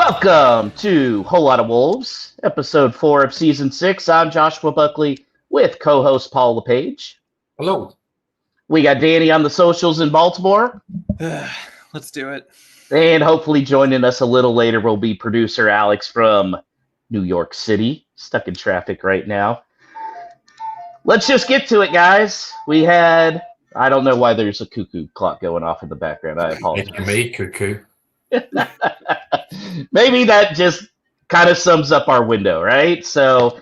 Welcome to Whole Lotta Wolves, episode 4 of season 6. I'm Joshua Buckley with co-host Paul LePage. Hello. We got Danny on the socials in Baltimore. Let's do it. And hopefully joining us a little later will be producer Alex from New York City, stuck in traffic right now. Let's just get to it, guys. I don't know why there's a cuckoo clock going off in the background. I apologize. Me, cuckoo. Maybe that just kind of sums up our window, right? So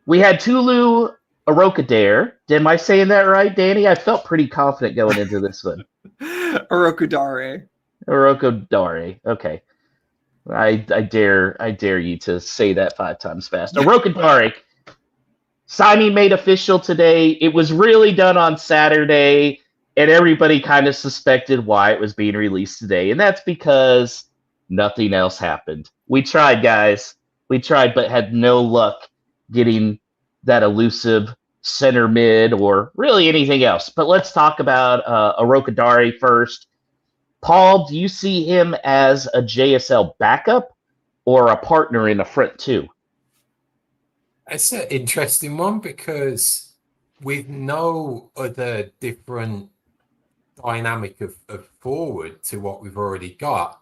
we had Tulu Arokadare. Am I saying that right, Danny? I felt pretty confident going into this one. Arokadare. Okay. I dare you to say that 5 times fast. Arokadare. Signing made official today. It was really done on Saturday, and everybody kind of suspected why it was being released today. And that's because nothing else happened. We tried, guys. We tried, but had no luck getting that elusive center mid or really anything else. But let's talk about Arokadare first. Paul, do you see him as a JSL backup or a partner in the front two? It's an interesting one because with no other different dynamic of forward to what we've already got,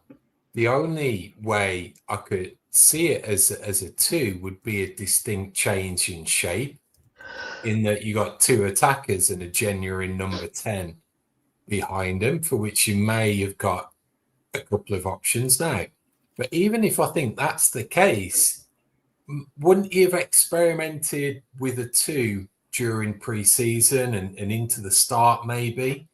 the only way I could see it as a two would be a distinct change in shape, in that you got 2 attackers and a genuine number 10 behind them, for which you may have got a couple of options now. But even if I think that's the case, wouldn't you have experimented with a 2 during pre-season and into the start maybe?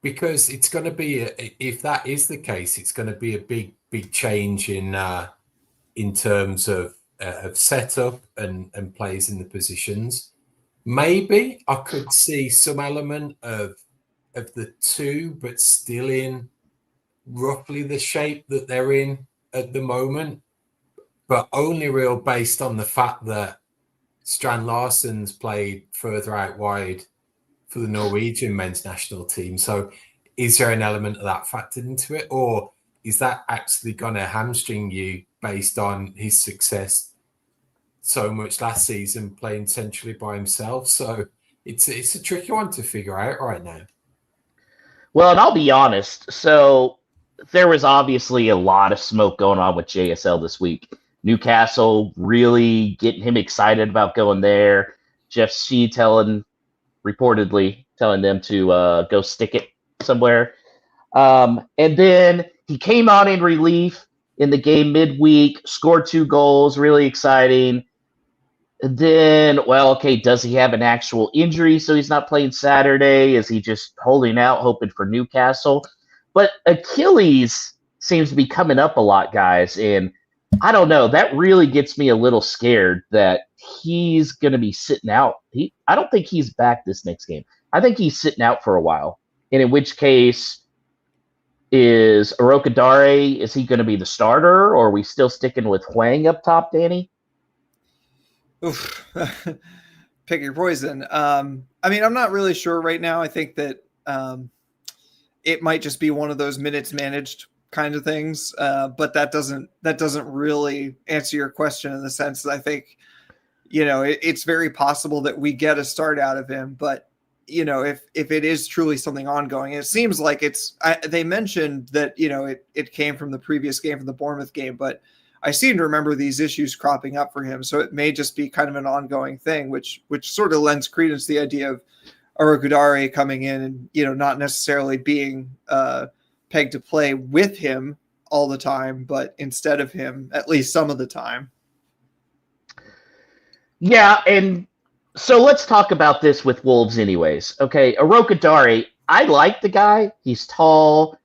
Because it's going to be, if that is the case, it's going to be a big change in terms of setup and plays in the positions. Maybe I could see some element of the 2, but still in roughly the shape that they're in at the moment, but only real based on the fact that Strand Larsen's played further out wide for the Norwegian men's national team. So is there an element of that factored into it, or is that actually going to hamstring you based on his success so much last season playing centrally by himself? So it's a tricky one to figure out right now. Well, and I'll be honest. So there was obviously a lot of smoke going on with JSL this week. Newcastle really getting him excited about going there. Jeff Shee reportedly telling them to go stick it somewhere. And then he came on in relief in the game midweek, scored 2 goals, really exciting. And then, does he have an actual injury so he's not playing Saturday? Is he just holding out, hoping for Newcastle? But Achilles seems to be coming up a lot, guys. And I don't know. That really gets me a little scared that he's going to be sitting out. I don't think he's back this next game. I think he's sitting out for a while. And in which case, is Arokadare, is he going to be the starter, or are we still sticking with Hwang up top, Danny? Oof. Pick your poison. I'm not really sure right now. I think that it might just be one of those minutes managed kind of things, but that doesn't really answer your question in the sense that I think, it's very possible that we get a start out of him, but if it is truly something ongoing, it seems like they mentioned that, it came from the previous game, from the Bournemouth game, but I seem to remember these issues cropping up for him. So it may just be kind of an ongoing thing, which sort of lends credence to the idea of Arokadare coming in and, not necessarily being pegged to play with him all the time, but instead of him, at least some of the time. Yeah, and so let's talk about this with Wolves anyways. Okay, Arokadare, I like the guy. He's tall.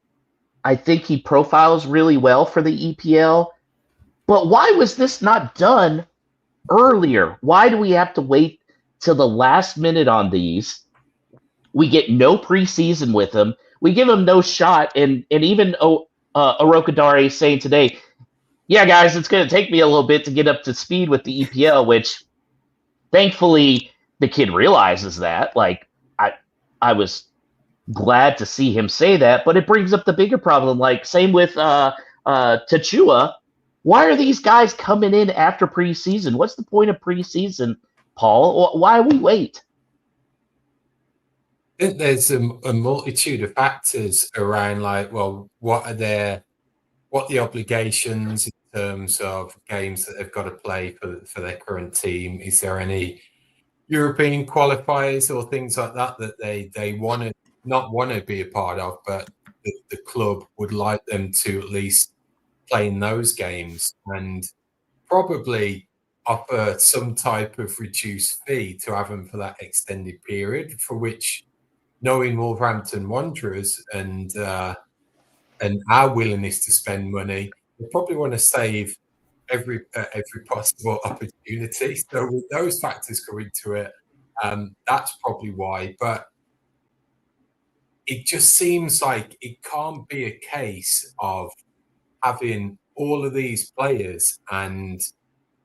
I think he profiles really well for the EPL. But why was this not done earlier? Why do we have to wait till the last minute on these? We get no preseason with him. We give him no shot. And even Arokadare is saying today, yeah, guys, it's going to take me a little bit to get up to speed with the EPL, which thankfully the kid realizes that. Like, I was glad to see him say that, but it brings up the bigger problem. Like, same with Tachua. Why are these guys coming in after preseason? What's the point of preseason, Paul? Why we wait? I think there's a multitude of factors around, like, well, what the obligations in terms of games that they've got to play for their current team? Is there any European qualifiers or things like that they want to not want to be a part of, but the club would like them to at least play in those games, and probably offer some type of reduced fee to have them for that extended period, for which, knowing Wolverhampton Wanderers and our willingness to spend money, we probably want to save every possible opportunity. So with those factors go into it, that's probably why. But it just seems like it can't be a case of having all of these players, and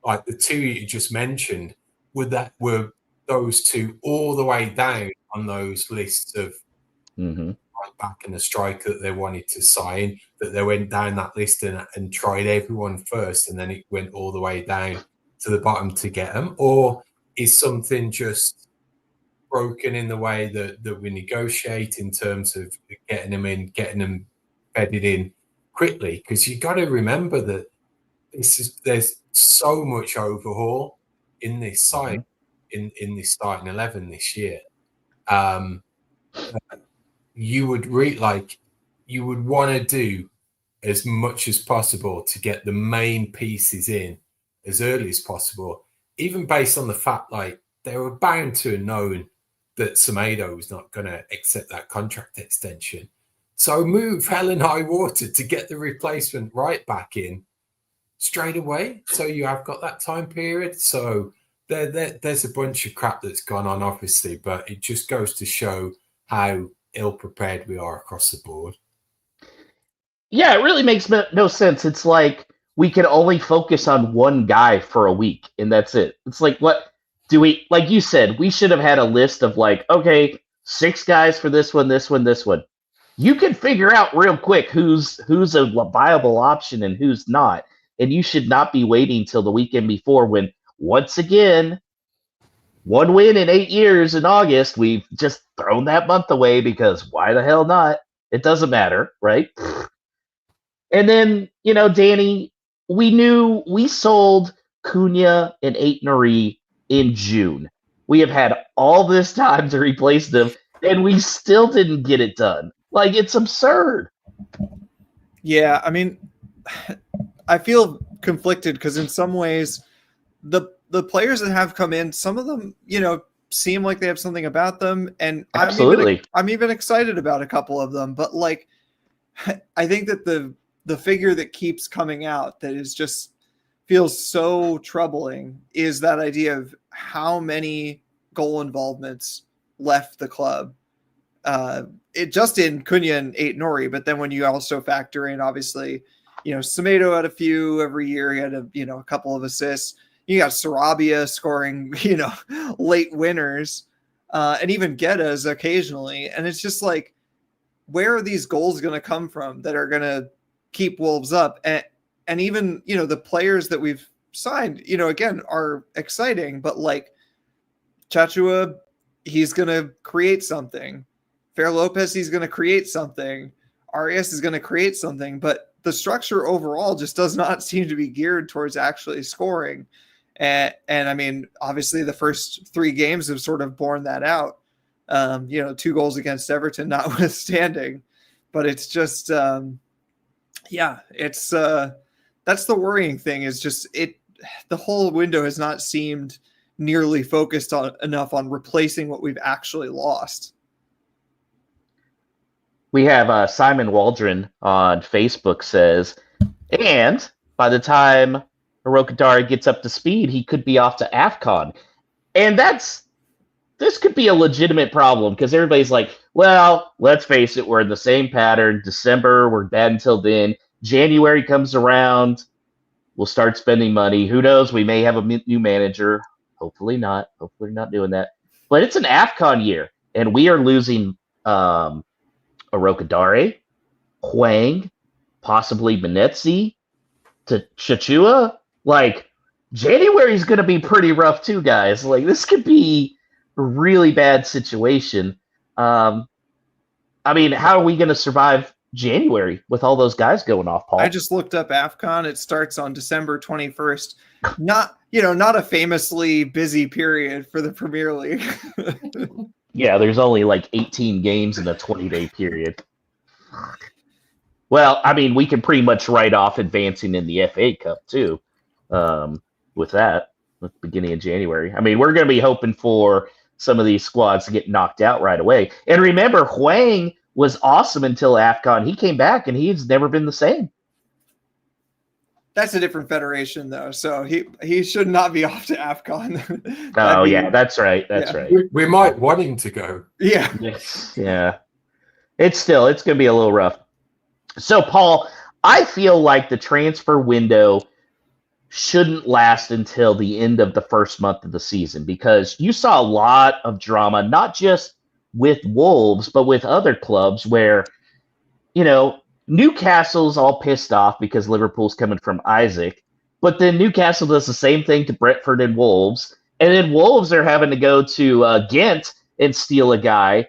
like the two you just mentioned, were those two all the way down on those lists of right back and the striker that they wanted to sign, that they went down that list and tried everyone first, and then it went all the way down to the bottom to get them? Or is something just broken in the way that we negotiate in terms of getting them bedded in quickly? Because you got to remember that there's so much overhaul in this side, in this starting 11 this year. You would want to do as much as possible to get the main pieces in as early as possible, even based on the fact, like, they were bound to have known that Semedo was not going to accept that contract extension. So move hell and high water to get the replacement right back in straight away, so you have got that time period. So there's a bunch of crap that's gone on, obviously, but it just goes to show how ill-prepared we are across the board. Yeah, it really makes no sense. It's like we can only focus on one guy for a week, and that's it. It's like, what do we, like you said, we should have had a list of, like, okay, 6 guys for this one, this one, this one. You can figure out real quick who's a viable option and who's not. And you should not be waiting till the weekend before, when, once again, 1 win in 8 years in August, we've just thrown that month away because why the hell not? It doesn't matter, right? And then, Danny, we knew we sold Cunha and Aitnari in June. We have had all this time to replace them, and we still didn't get it done. Like, it's absurd. Yeah, I mean, I feel conflicted because in some ways, the players that have come in, some of them, seem like they have something about them, and Absolutely. I'm even excited about a couple of them. But, like, I think that the figure that keeps coming out that is just feels so troubling is that idea of how many goal involvements left the club. It just in Cunha and Aitnari, but then when you also factor in, obviously, Semedo had a few every year. He had a couple of assists. You got Sarabia scoring, late winners, and even Geddes occasionally. And it's just like, where are these goals going to come from that are going to keep Wolves up? And even, the players that we've signed, again, are exciting, but like Chachua, he's going to create something. Fer Lopez, he's going to create something. Arias is going to create something, but the structure overall just does not seem to be geared towards actually scoring. And I mean, obviously the first 3 games have sort of borne that out. 2 goals against Everton notwithstanding, but it's just, it's that's the worrying thing, is just the whole window has not seemed nearly focused enough on replacing what we've actually lost. We have Simon Waldron on Facebook says, and by the time Hirokadari gets up to speed, he could be off to AFCON. And this could be a legitimate problem, because everybody's like, well, let's face it, we're in the same pattern. December, we're bad until then. January comes around, we'll start spending money. Who knows? We may have a new manager. Hopefully not. Hopefully not doing that. But it's an AFCON year, and we are losing Arokadare, Huang, possibly Benetzi, to Chachua. Like, January's going to be pretty rough too, guys. Like, this could be a really bad situation. I mean, how are we going to survive January with all those guys going off, Paul? I just looked up AFCON. It starts on December 21st. Not a famously busy period for the Premier League. Yeah, there's only like 18 games in a 20-day period. Well, I mean, we can pretty much write off advancing in the FA Cup too. With the beginning of January. I mean, we're going to be hoping for some of these squads to get knocked out right away. And remember, Huang was awesome until AFCON. He came back, and he's never been the same. That's a different federation, though, so he should not be off to AFCON. Oh, yeah, that's right. That's right. We might want him to go. Yeah. Yes. Yeah. It's going to be a little rough. So, Paul, I feel like the transfer window shouldn't last until the end of the first month of the season, because you saw a lot of drama, not just with Wolves, but with other clubs where, Newcastle's all pissed off because Liverpool's coming from Isaac, but then Newcastle does the same thing to Brentford and Wolves, and then Wolves are having to go to Ghent and steal a guy.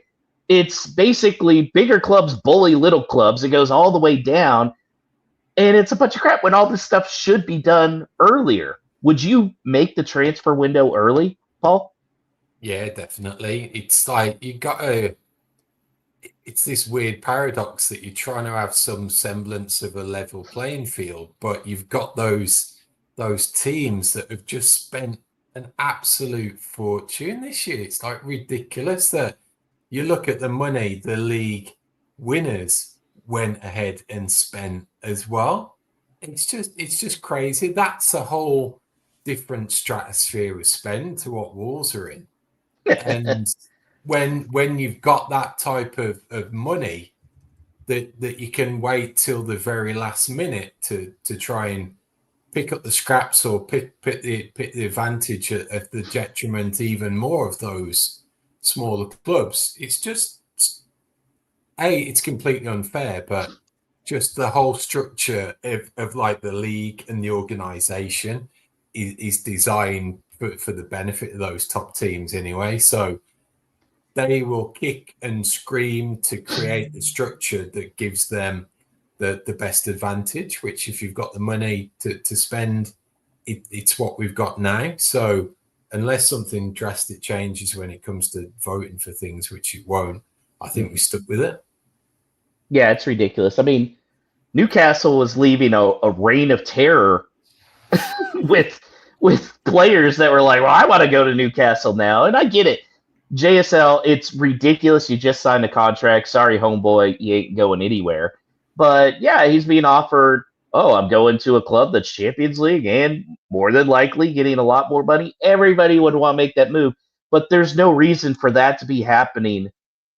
It's basically bigger clubs bully little clubs. It goes all the way down. And it's a bunch of crap when all this stuff should be done earlier. Would you make the transfer window early, Paul? Yeah, definitely. It's like it's this weird paradox that you're trying to have some semblance of a level playing field, but you've got those teams that have just spent an absolute fortune this year. It's like ridiculous that you look at the money the league winners went ahead and spent as well. It's just crazy. That's a whole different stratosphere of spend to what Wolves are in. And when you've got that type of money that you can wait till the very last minute to try and pick up the scraps or pick the advantage at the detriment even more of those smaller clubs, it's just it's completely unfair, but just the whole structure of like the league and the organization is designed for the benefit of those top teams anyway. So they will kick and scream to create the structure that gives them the best advantage, which if you've got the money to spend, it's what we've got now. So unless something drastic changes when it comes to voting for things, which it won't, I think we stuck with it. Yeah, it's ridiculous. I mean, Newcastle was leaving a reign of terror with players that were like, well, I want to go to Newcastle now. And I get it. JSL, it's ridiculous. You just signed a contract. Sorry, homeboy, you ain't going anywhere. But yeah, he's being offered, I'm going to a club that's Champions League and more than likely getting a lot more money. Everybody would want to make that move. But there's no reason for that to be happening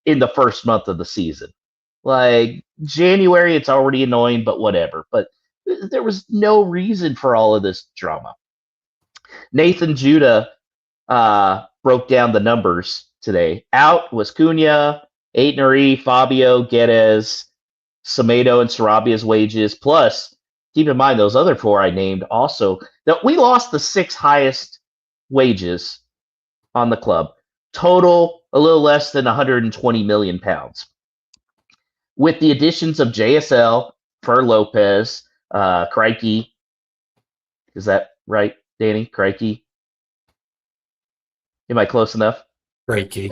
in the first month of the season. Like January, it's already annoying, but whatever. But there was no reason for all of this drama. Nathan Judah broke down the numbers today. Out was Cunha, Aitnery, Fabio, Guedes, Semedo, and Sarabia's wages. Plus, keep in mind those other four I named also. That we lost the 6 highest wages on the club. Total, a little less than 120 million pounds. With the additions of JSL, Fer Lopez, Crikey. Is that right, Danny? Crikey? Am I close enough? Crikey.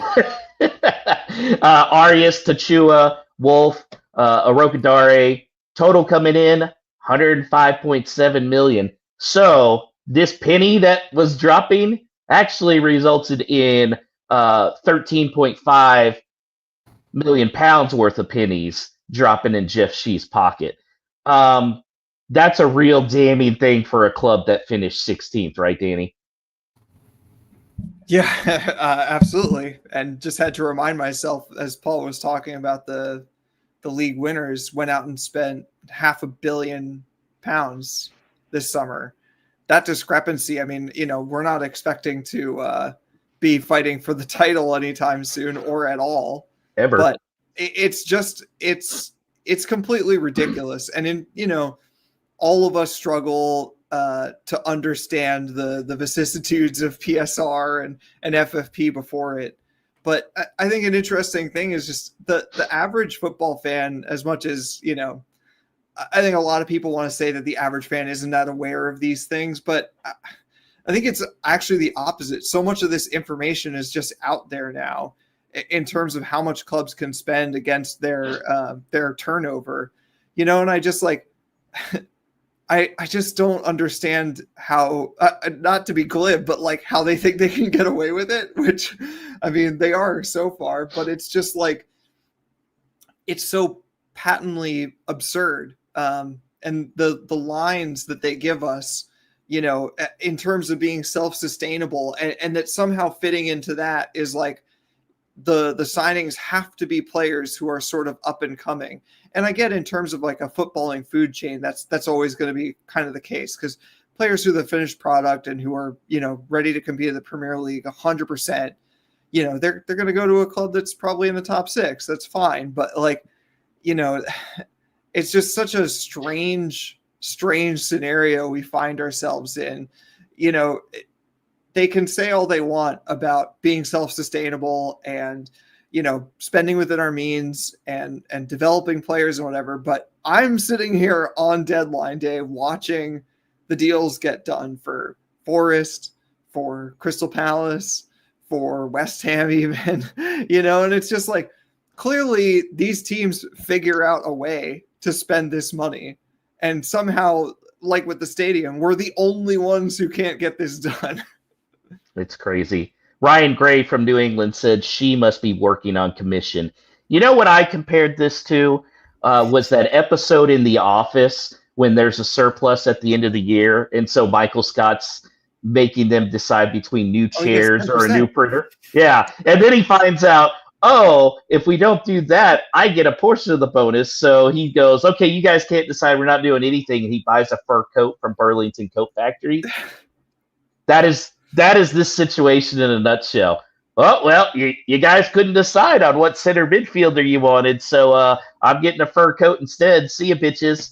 Arias, Tachua, Wolf, Arokadare. Total coming in, 105.7 million. So this penny that was dropping actually resulted in 13.5 million pounds worth of pennies dropping in Jeff Shee's pocket. That's a real damning thing for a club that finished 16th, right, Danny? Yeah, absolutely. And just had to remind myself as Paul was talking about the league winners went out and spent £500 million this summer. That discrepancy, I mean, we're not expecting to be fighting for the title anytime soon or at all. Ever. But it's completely ridiculous. And all of us struggle to understand the vicissitudes of PSR and FFP before it. But I think an interesting thing is just the average football fan, as much as, I think a lot of people want to say that the average fan isn't that aware of these things, but I think it's actually the opposite. So much of this information is just out there now in terms of how much clubs can spend against their turnover, and I just I just don't understand how, not to be glib, but like how they think they can get away with it, which, I mean, they are so far, but it's just like, it's so patently absurd. And the lines that they give us, in terms of being self-sustainable, and that somehow fitting into that is like the signings have to be players who are sort of up and coming. And I get in terms of like a footballing food chain, that's always going to be kind of the case, because players who are the finished product and who are, ready to compete in the Premier League 100%, they're going to go to a club that's probably in the top 6. That's fine. But like, it's just such a strange scenario we find ourselves in. They can say all they want about being self-sustainable and, spending within our means and developing players and whatever. But I'm sitting here on deadline day watching the deals get done for Forest, for Crystal Palace, for West Ham even, and it's just like, clearly these teams figure out a way to spend this money. And somehow, like with the stadium, we're the only ones who can't get this done. It's crazy. Ryan Gray from New England said she must be working on commission. You know what I compared this to was that episode in The Office when there's a surplus at the end of the year. And so Michael Scott's making them decide between new chairs or a new printer. Yeah. And then he finds out, if we don't do that, I get a portion of the bonus. So he goes, okay, you guys can't decide. We're not doing anything. And he buys a fur coat from Burlington Coat Factory. That is this situation in a nutshell. Oh, well, you guys couldn't decide on what center midfielder you wanted. So I'm getting a fur coat instead. See you, bitches.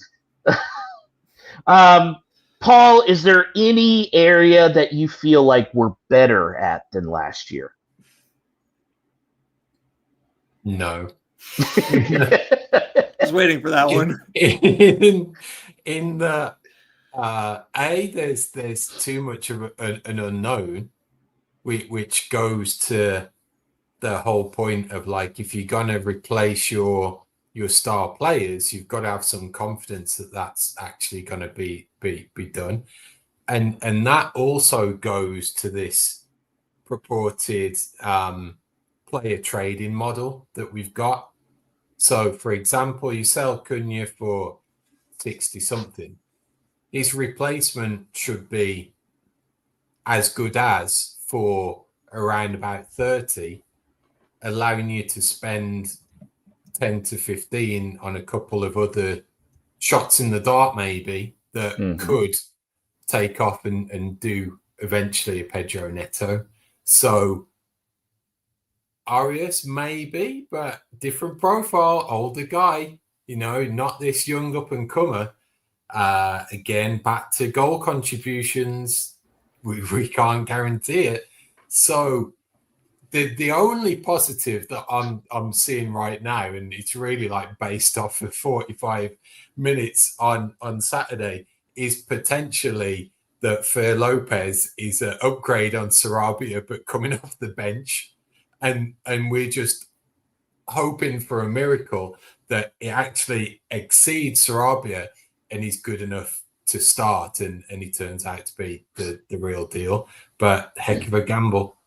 Paul, is there any area that you feel like we're better at than last year? No. I was waiting for that one. In the there's too much of an unknown, which goes to the whole point of like, if you're gonna replace your star players, you've got to have some confidence that that's actually going to be done, and that also goes to this purported player trading model that we've got. So, for example, you sell Cunha for 60 something. His replacement should be as good as for around about 30, allowing you to spend 10 to 15 on a couple of other shots in the dark, maybe, that could take off and do eventually a Pedro Neto. So Arias, maybe, but different profile, older guy, not this young up and comer. Again, back to goal contributions, we can't guarantee it. So the only positive that I'm seeing right now, and it's really like based off of 45 minutes on Saturday, is potentially that Fer Lopez is an upgrade on Sarabia, but coming off the bench. And we're just hoping for a miracle that it actually exceeds Sarabia and he's good enough to start, and he turns out to be the real deal. But heck of a gamble.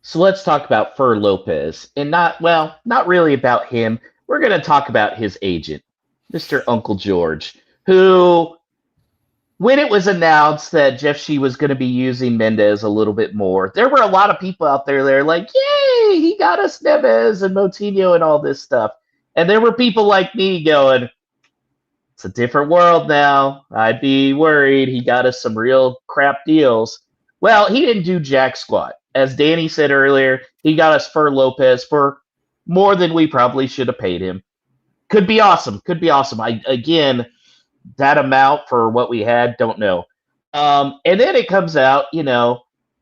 So let's talk about Fer Lopez, and not really about him. We're going to talk about his agent, Mr. Uncle George, who, when it was announced that Jeff Shee was going to be using Mendes a little bit more, there were a lot of people out there that are like, yay, he got us Neves and Moutinho and all this stuff. And there were people like me going, it's a different world now. I'd be worried. He got us some real crap deals. Well, he didn't do jack squat. As Danny said earlier, he got us Fer Lopez for more than we probably should have paid him. Could be awesome. Could be awesome. Again, that amount for what we had, don't know. And then it comes out,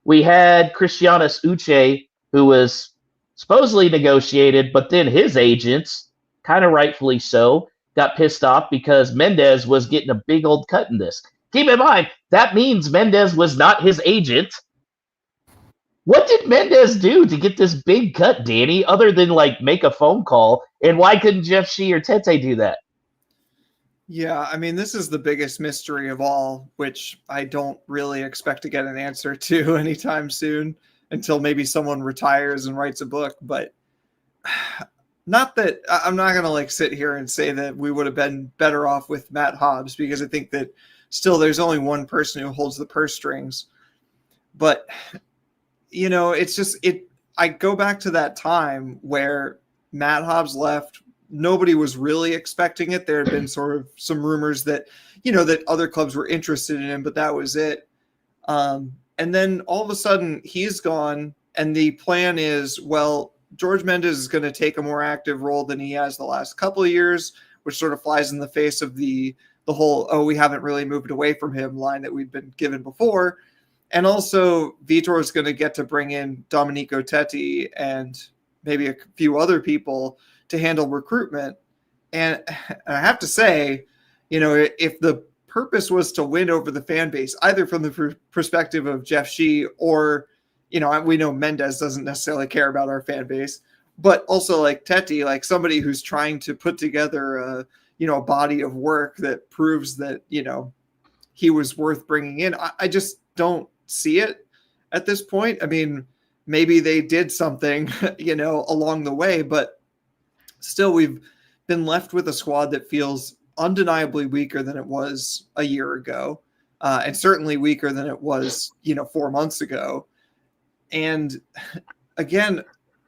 we had Christianis Uche, who was supposedly negotiated, but then his agents, kind of rightfully so, got pissed off because Mendez was getting a big old cut in this. Keep in mind, that means Mendez was not his agent. What did Mendez do to get this big cut, Danny, other than make a phone call? And why couldn't Jeff Shee or Tete do that? Yeah, I mean, this is the biggest mystery of all, which I don't really expect to get an answer to anytime soon until maybe someone retires and writes a book. But not that I'm not going to sit here and say that we would have been better off with Matt Hobbs, because I think that still there's only one person who holds the purse strings. But, it's just I go back to that time where Matt Hobbs left. Nobody was really expecting it. There had been sort of some rumors that, that other clubs were interested in him, but that was it. And then all of a sudden he's gone. And the plan is, well, George Mendes is going to take a more active role than he has the last couple of years, which sort of flies in the face of the whole, oh, we haven't really moved away from him line that we've been given before. And also Vitor is going to get to bring in Domenico Tetti and maybe a few other people to handle recruitment. And I have to say, if the purpose was to win over the fan base, either from the perspective of Jeff Shee or, we know Mendez doesn't necessarily care about our fan base, but also Tetti, somebody who's trying to put together a body of work that proves that, he was worth bringing in. I just don't see it at this point. I mean, maybe they did something, along the way, but still, we've been left with a squad that feels undeniably weaker than it was a year ago, and certainly weaker than it was, 4 months ago. And again,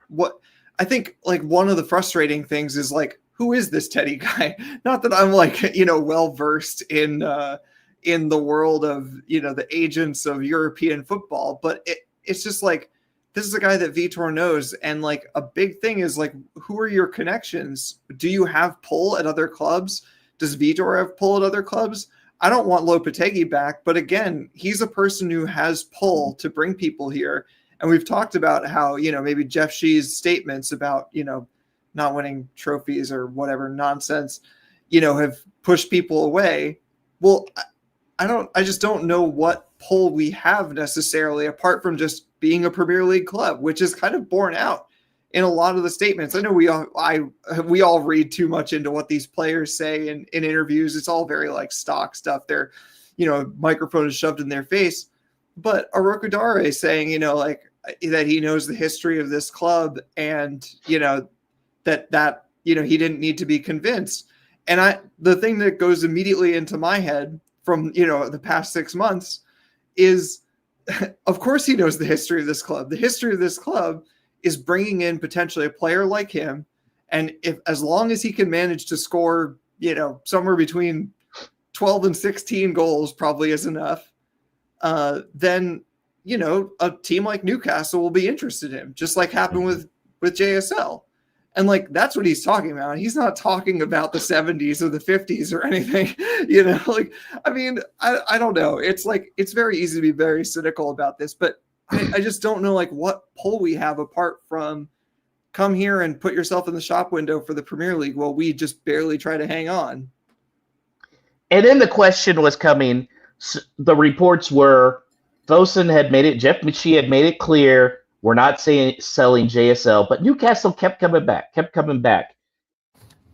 what I think, one of the frustrating things is who is this Teddy guy? Not that I'm well versed in the world of the agents of European football, but it's just this is a guy that Vitor knows. And a big thing is who are your connections? Do you have pull at other clubs? Does Vitor have pull at other clubs? I don't want Lopetegui back, but again, he's a person who has pull to bring people here. And we've talked about how, maybe Jeff Shee's statements about, not winning trophies or whatever nonsense, have pushed people away. Well, I just don't know what pull we have necessarily, apart from just being a Premier League club, which is kind of borne out in a lot of the statements. I know we all read too much into what these players say in interviews. It's all very stock stuff. They're, microphone is shoved in their face. But Oroku Dare saying, that he knows the history of this club and, that he didn't need to be convinced. And the thing that goes immediately into my head from, the past 6 months is, of course he knows the history of this club. The history of this club is bringing in potentially a player like him. And as long as he can manage to score, somewhere between 12 and 16 goals probably is enough, then, a team like Newcastle will be interested in him, just like happened with JSL. And that's what he's talking about. He's not talking about the 70s or the 50s or anything, I mean, I don't know. It's very easy to be very cynical about this, but I just don't know what pull we have apart from come here and put yourself in the shop window for the Premier League while we just barely try to hang on. And then the question was coming, the reports were Fosun had made it, Jeff Shee had made it clear, we're not selling JSL, but Newcastle kept coming back.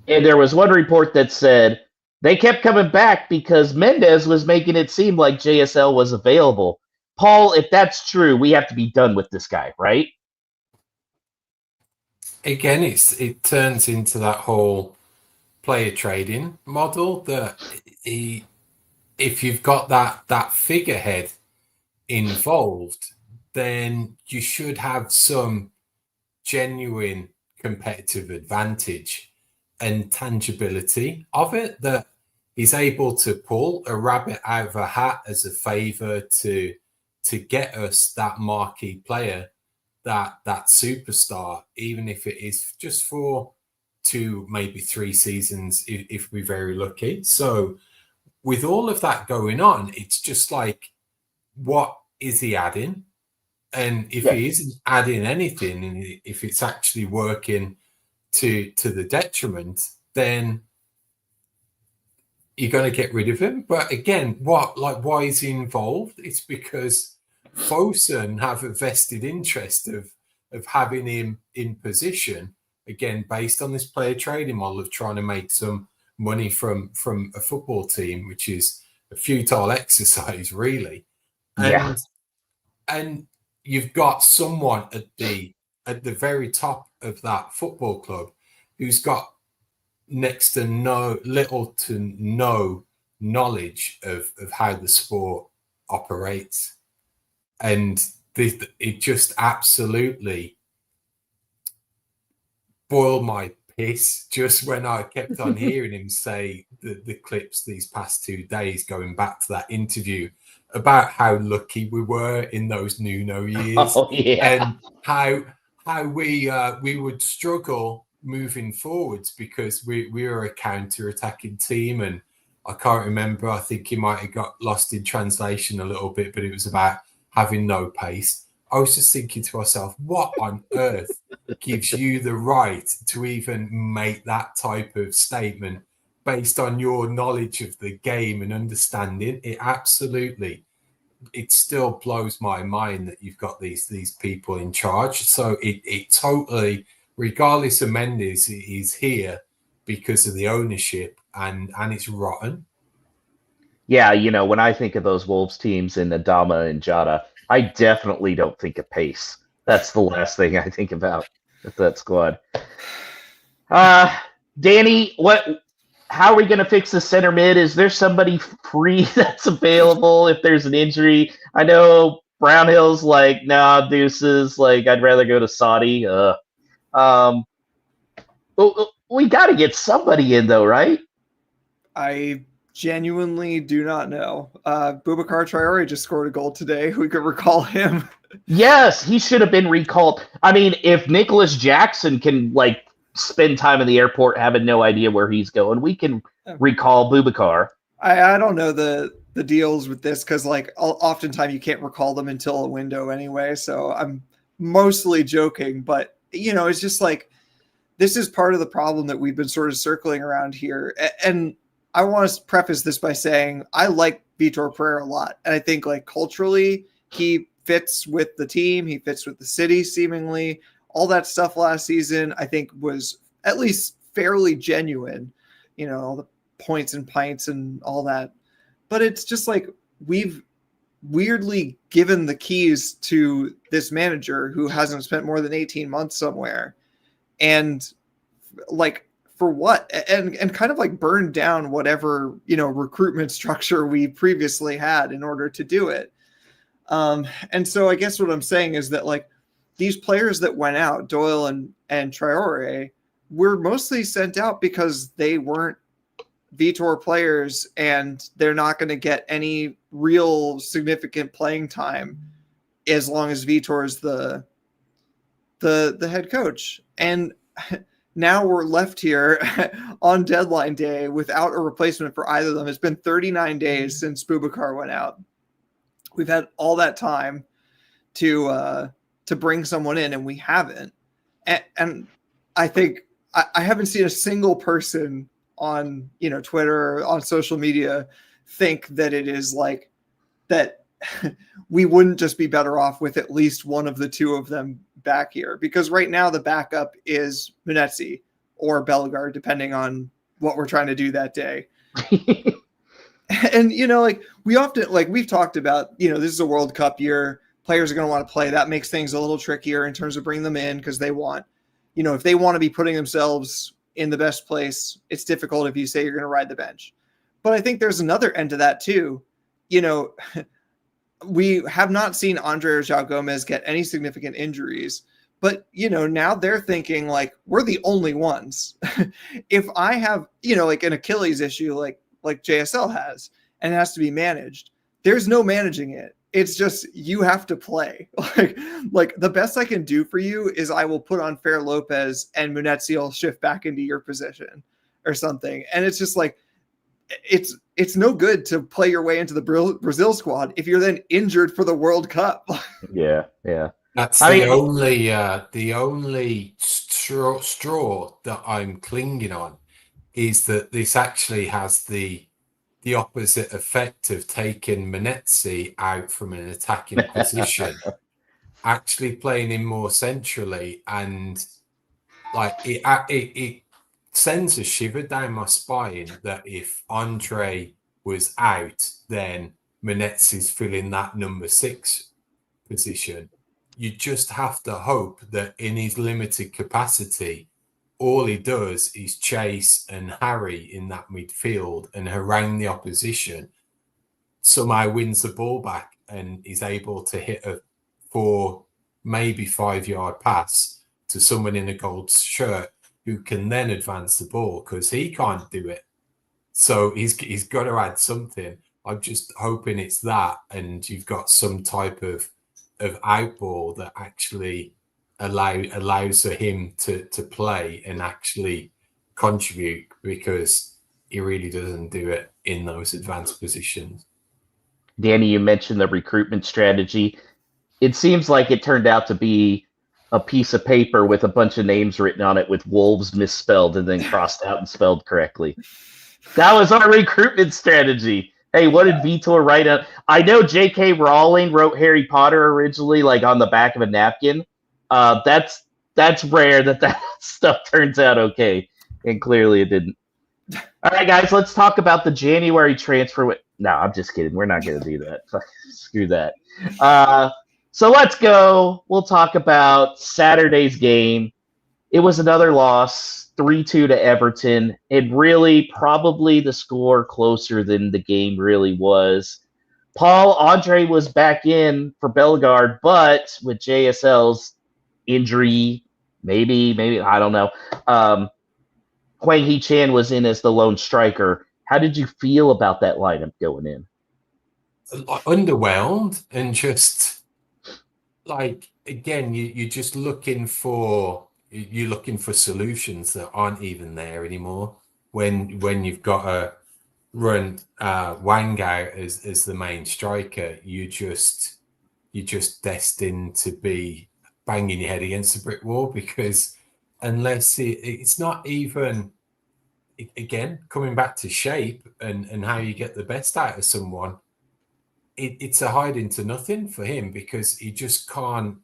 And there was one report that said they kept coming back because Mendez was making it seem like JSL was available. Paul, if that's true, we have to be done with this guy, right? Again, it turns into that whole player trading model that if you've got that figurehead involved, then you should have some genuine competitive advantage and tangibility of it, that he's able to pull a rabbit out of a hat as a favor to get us that marquee player that superstar, even if it is just for 2, maybe 3 seasons, if we're very lucky. So with all of that going on, it's just like, what is he adding? And if he isn't adding anything, and if it's actually working to the detriment, then you're going to get rid of him. But again, why is he involved? It's because Fosun have a vested interest of having him in position, again, based on this player trading model of trying to make some money from a football team, which is a futile exercise, really. And you've got someone at the very top of that football club who's got next to little to no knowledge of how the sport operates. And it just absolutely boiled my piss just when I kept on hearing him say the clips these past 2 days, going back to that interview about how lucky we were in those Nuno years. And how we would struggle moving forwards because we were a counter-attacking team. And I can't remember, I think he might have got lost in translation a little bit, but it was about having no pace. I was just thinking to myself, what on earth gives you the right to even make that type of statement based on your knowledge of the game and understanding? It still blows my mind that you've got these people in charge. So it totally, regardless of Mendes, he's here because of the ownership, and it's rotten. Yeah, when I think of those Wolves teams in Adama and Jota, I definitely don't think of pace. That's the last thing I think about with that squad. Danny, how are we going to fix the center mid? Is there somebody free that's available if there's an injury? I know Brownhill's like, nah, deuces. Like, I'd rather go to Saudi. We got to get somebody in, though, right? I genuinely do not know. Boubacar Traore just scored a goal today. We could recall him. Yes, he should have been recalled. I mean, if Nicholas Jackson can, spend time in the airport having no idea where he's going, we can recall Boubacar. I don't know the deals with this because, oftentimes you can't recall them until a window anyway. So I'm mostly joking. But, it's just this is part of the problem that we've been sort of circling around here. And I want to preface this by saying I like Vitor Pereira a lot. And I think culturally he fits with the team. He fits with the city, seemingly. All that stuff last season, I think, was at least fairly genuine, all the points and pints and all that. But it's just we've weirdly given the keys to this manager who hasn't spent more than 18 months somewhere. And for what? And kind of burned down whatever, recruitment structure we previously had in order to do it. And so I guess what I'm saying is that these players that went out, Doyle and Traore, were mostly sent out because they weren't Vitor players and they're not going to get any real significant playing time as long as Vitor is the head coach. And now we're left here on deadline day without a replacement for either of them. It's been 39 days since Boubacar went out. We've had all that time to bring someone in, and we haven't. And I think I haven't seen a single person on Twitter or on social media think that it is that we wouldn't just be better off with at least one of the two of them back here, because right now the backup is Munetsi or Bellegarde, depending on what we're trying to do that day. And we often we've talked about, this is a World Cup year. Players are going to want to play. That makes things a little trickier in terms of bringing them in because they want, if they want to be putting themselves in the best place, it's difficult if you say you're going to ride the bench. But I think there's another end to that too. We have not seen Andre or João Gomez get any significant injuries, but now they're thinking we're the only ones. If I have, an Achilles issue like JSL has, and it has to be managed, there's no managing it. It's just you have to play. Like the best I can do for you is I will put on Fer Lopez and Munetzi will shift back into your position or something. And it's just like it's no good to play your way into the Brazil squad if you're then injured for the World Cup. Yeah. That's the only straw that I'm clinging on is that this actually has the opposite effect of taking Munetzi out from an attacking position, actually playing him more centrally, and like it sends a shiver down my spine that if Andre was out, then Munetzi's filling that number 6 position. You just have to hope that in his limited capacity, all he does is chase and harry in that midfield and harangue the opposition, somehow wins the ball back and is able to hit a 4, maybe 5-yard pass to someone in a gold shirt who can then advance the ball, because he can't do it. So he's got to add something. I'm just hoping it's that, and you've got some type of outball that actually allows for him to play and actually contribute, because he really doesn't do it in those advanced positions. Danny, you mentioned the recruitment strategy. It seems like it turned out to be a piece of paper with a bunch of names written on it with Wolves misspelled and then crossed out and spelled correctly. That was our recruitment strategy. Hey, what did Vitor write up? I know J.K. Rowling wrote Harry Potter originally, like on the back of a napkin. That's rare that stuff turns out okay, and clearly it didn't. All right, guys, let's talk about the January transfer. No, I'm just kidding. We're not going to do that. Screw that. So let's go. We'll talk about Saturday's game. It was another loss, 3-2 to Everton. And really, probably the score closer than the game really was. Paul, Andre was back in for Bellegarde, but with JSL's injury, maybe, I don't know. Hwang Hee-chan was in as the lone striker. How did you feel about that lineup going in? Underwhelmed, and just like, again, you're just looking for solutions that aren't even there anymore. When you've got to run Wang out as the main striker, you're just destined to be banging your head against a brick wall, because unless it's not even, again, coming back to shape and how you get the best out of someone, it's a hiding to nothing for him, because he just can't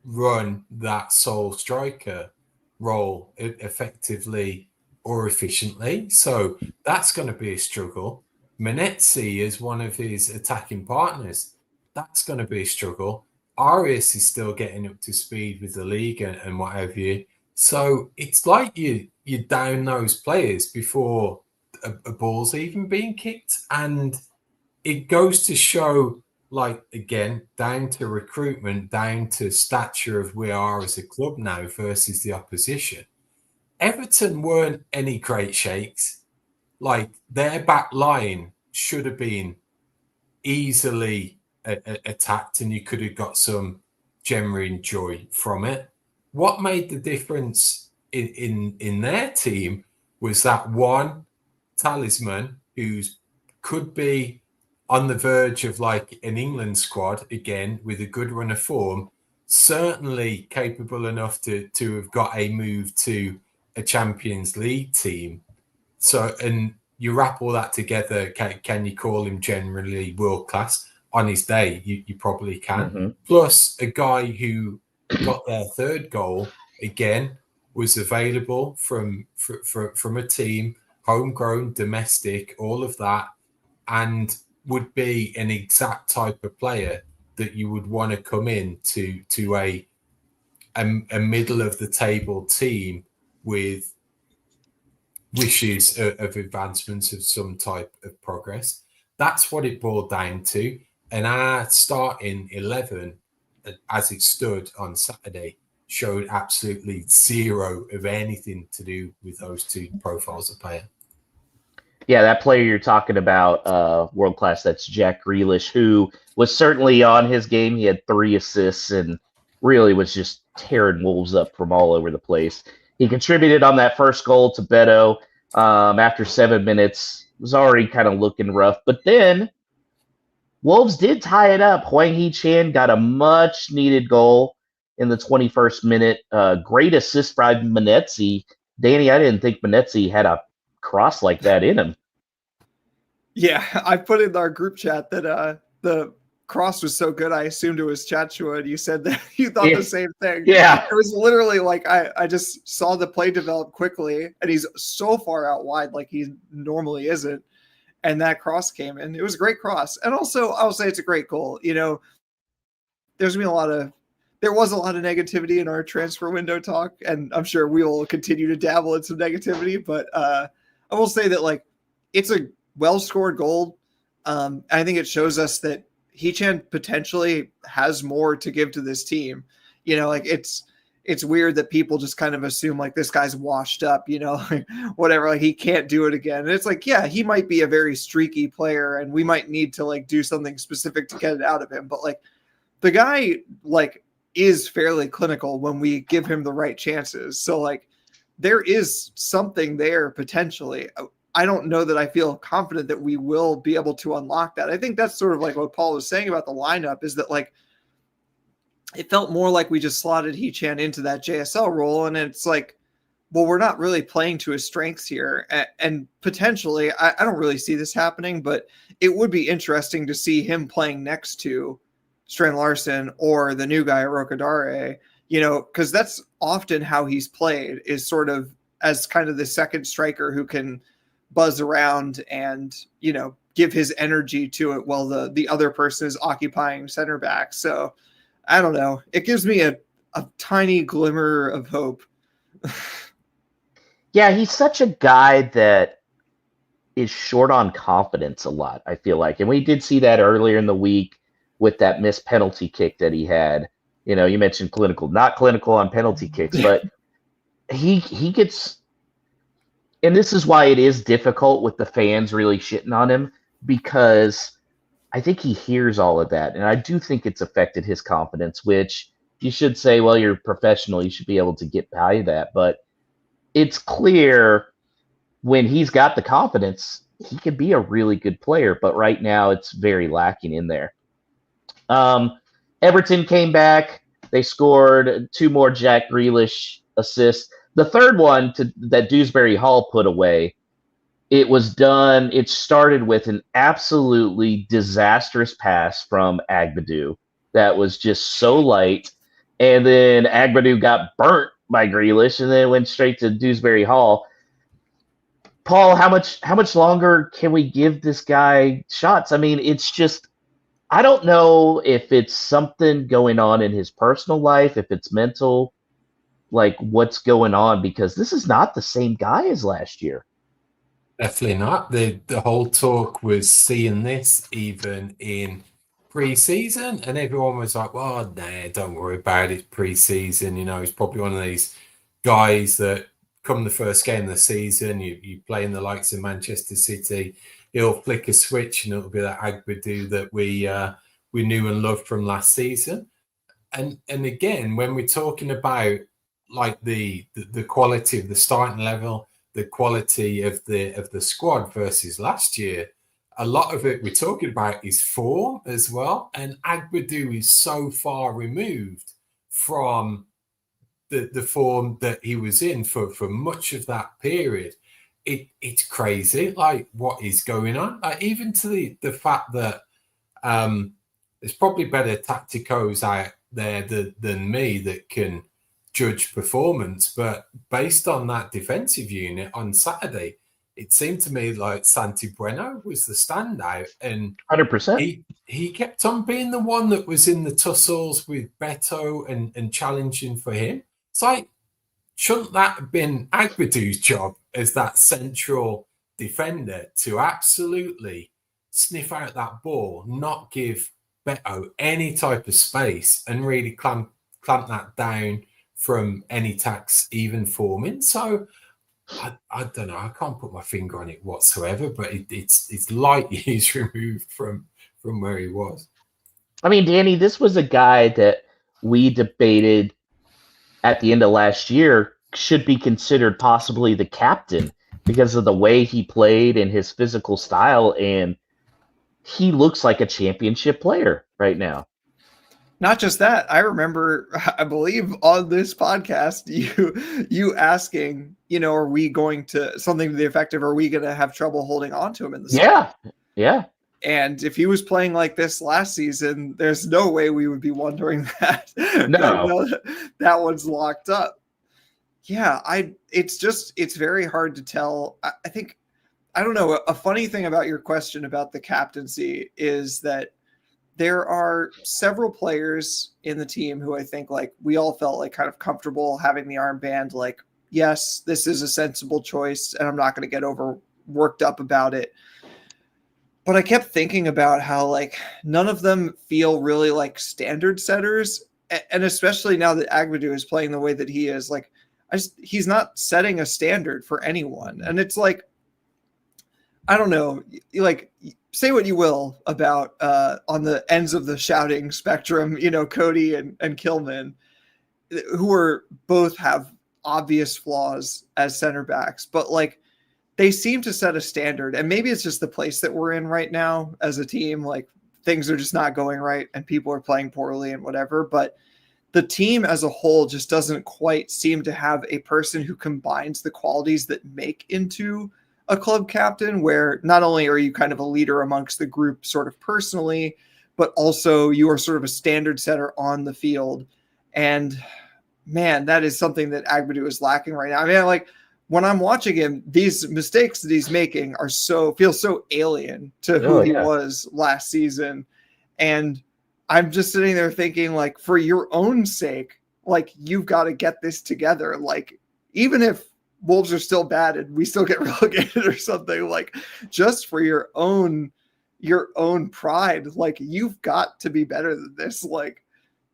run that sole striker role effectively or efficiently. So that's going to be a struggle. Munetzi is one of his attacking partners. That's going to be a struggle. Arias is still getting up to speed with the league and what have you. So it's like you down those players before a ball's even being kicked. And it goes to show, like, again, down to recruitment, down to stature of we are as a club now versus the opposition. Everton weren't any great shakes. Like, their back line should have been easily attacked, and you could have got some genuine joy from it. What made the difference in their team was that one talisman who's could be on the verge of like an England squad again with a good run of form, certainly capable enough to have got a move to a Champions League team. So, and you wrap all that together, can you call him generally world class? On his day, you probably can. Mm-hmm. Plus, a guy who got their third goal again was available from a team, homegrown, domestic, all of that, and would be an exact type of player that you would want to come in to a middle of the table team with wishes of advancements of some type of progress. That's what it boiled down to. And our starting 11, as it stood on Saturday, showed absolutely zero of anything to do with those two profiles of player. Yeah, that player you're talking about, world class, that's Jack Grealish, who was certainly on his game. He had 3 assists and really was just tearing Wolves up from all over the place. He contributed on that first goal to Beto after 7 minutes. Was already kind of looking rough. But then Wolves did tie it up. Hwang Hee-chan got a much needed goal in the 21st minute. Great assist by Manetzi. Danny, I didn't think Manetzi had a cross like that in him. Yeah, I put in our group chat that the cross was so good, I assumed it was Chachua, and you said that you thought the same thing. Yeah. It was literally like I just saw the play develop quickly, and he's so far out wide like he normally isn't. And that cross came in. It was a great cross. And also, I'll say it's a great goal. You know, there was a lot of negativity in our transfer window talk, and I'm sure we will continue to dabble in some negativity. But I will say that, like, it's a well-scored goal. I think it shows us that Hee-chan potentially has more to give to this team. You know, like it's weird that people just kind of assume like this guy's washed up, you know, like whatever, like he can't do it again. And it's like, yeah, he might be a very streaky player and we might need to like do something specific to get it out of him. But like the guy like is fairly clinical when we give him the right chances. So like there is something there potentially. I don't know that I feel confident that we will be able to unlock that. I think that's sort of like what Paul was saying about the lineup is that like it felt more like we just slotted Hee-chan into that JSL role. And it's like, well, we're not really playing to his strengths here. And potentially, I don't really see this happening, but it would be interesting to see him playing next to Strand Larson or the new guy, Rokadare, you know, because that's often how he's played is sort of as kind of the second striker who can buzz around and, you know, give his energy to it while the other person is occupying center back. So I don't know. It gives me a tiny glimmer of hope. Yeah, he's such a guy that is short on confidence a lot, I feel like. And we did see that earlier in the week with that missed penalty kick that he had. You know, you mentioned clinical, not clinical on penalty kicks, but he gets, and this is why it is difficult with the fans really shitting on him, because I think he hears all of that. And I do think it's affected his confidence, which you should say, well, you're a professional, you should be able to get by that. But it's clear when he's got the confidence, he could be a really good player. But right now, it's very lacking in there. Everton came back. They scored 2 more Jack Grealish assists. The third one that Dewsbury Hall put away, it was done. It started with an absolutely disastrous pass from Agbadu that was just so light. And then Agbadu got burnt by Grealish and then went straight to Dewsbury Hall. Paul, how much longer can we give this guy shots? I mean, it's just, I don't know if it's something going on in his personal life, if it's mental, like what's going on, because this is not the same guy as last year. Definitely not. The whole talk was seeing this even in pre-season, and everyone was like, well, nah, don't worry about it, pre-season. You know, he's probably one of these guys that come the first game of the season, you play in the likes of Manchester City, he'll flick a switch and it'll be that Agbadu that we knew and loved from last season. And again, when we're talking about like the quality of the starting level, the quality of the squad versus last year, a lot of it we're talking about is form as well. And Agbadu is so far removed from the form that he was in for much of that period. It's crazy, like what is going on. Like, even to the fact that there's probably better tacticos out there than me that can judge performance, but based on that defensive unit on Saturday, it seemed to me like Santi Bueno was the standout, and 100%. He kept on being the one that was in the tussles with Beto and challenging for him. It's like, shouldn't that have been Agbadu's job as that central defender to absolutely sniff out that ball, not give Beto any type of space, and really clamp that down from any attacks even forming? So I don't know. I can't put my finger on it whatsoever, but it's light years removed from where he was. I mean, Danny, this was a guy that we debated at the end of last year should be considered possibly the captain because of the way he played and his physical style, and he looks like a championship player right now. Not just that, I remember, I believe on this podcast, you asking, are we going to something to the effect of, are we going to have trouble holding on to him in the summer? Yeah. And if he was playing like this last season, there's no way we would be wondering that. No, that one's locked up. Yeah, it's very hard to tell. I think, I don't know. A funny thing about your question about the captaincy is that there are several players in the team who I think like we all felt like kind of comfortable having the armband. Like, yes, this is a sensible choice, and I'm not going to get over worked up about it. But I kept thinking about how like none of them feel really like standard setters, and especially now that Agbadou is playing the way that he is, like he's not setting a standard for anyone, and it's like, I don't know, like say what you will about on the ends of the shouting spectrum, Cody and Kilman, who are both have obvious flaws as center backs, but like they seem to set a standard, and maybe it's just the place that we're in right now as a team. Like things are just not going right and people are playing poorly and whatever, but the team as a whole just doesn't quite seem to have a person who combines the qualities that make into a club captain, where not only are you kind of a leader amongst the group sort of personally, but also you are sort of a standard setter on the field. And man, that is something that Agbadou is lacking right now. I mean, like when I'm watching him, these mistakes that he's making feel so alien to who he was last season. And I'm just sitting there thinking, like, for your own sake, like you've got to get this together. Like, even if Wolves are still bad and we still get relegated or something, like just for your own pride, like you've got to be better than this. Like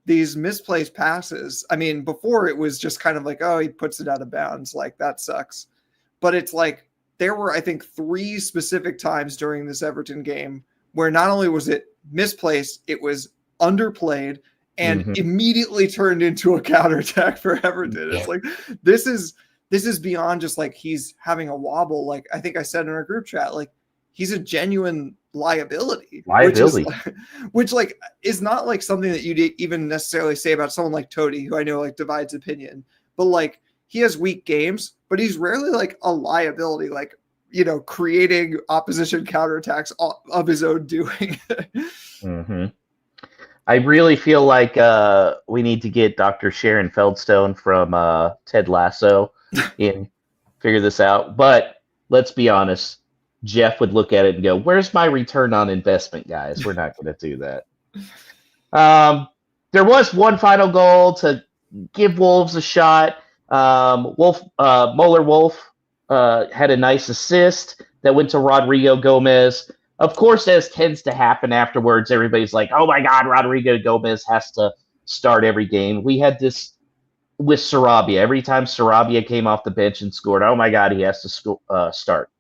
these misplaced passes. I mean, before it was just kind of like, oh, he puts it out of bounds. Like that sucks. But it's like, there were, I think, 3 specific times during this Everton game where not only was it misplaced, it was underplayed and immediately turned into a counterattack for Everton. It's like, this is beyond just like he's having a wobble. Like I think I said in our group chat, like he's a genuine liability. Which is not like something that you'd even necessarily say about someone like Toti, who I know like divides opinion, but like he has weak games, but he's rarely like a liability, like, creating opposition counterattacks of his own doing. I really feel like we need to get Dr. Sharon Feldstone from Ted Lasso in figure this out. But let's be honest, Jeff would look at it and go, where's my return on investment, guys? We're not going to do that. There was one final goal to give Wolves a shot. Moeller Wolf had a nice assist that went to Rodrigo Gomez. Of course, as tends to happen afterwards, everybody's like, oh my God, Rodrigo Gomez has to start every game. We had this with Sarabia. Every time Sarabia came off the bench and scored, oh my God, he has to start.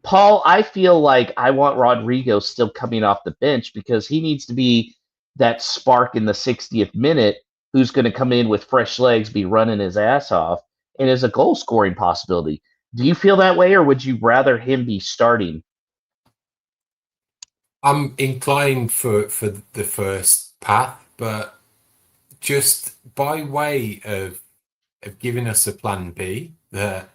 Paul, I feel like I want Rodrigo still coming off the bench because he needs to be that spark in the 60th minute who's going to come in with fresh legs, be running his ass off, and is a goal-scoring possibility. Do you feel that way, or would you rather him be starting? I'm inclined for the first path, but just by way of giving us a plan B, that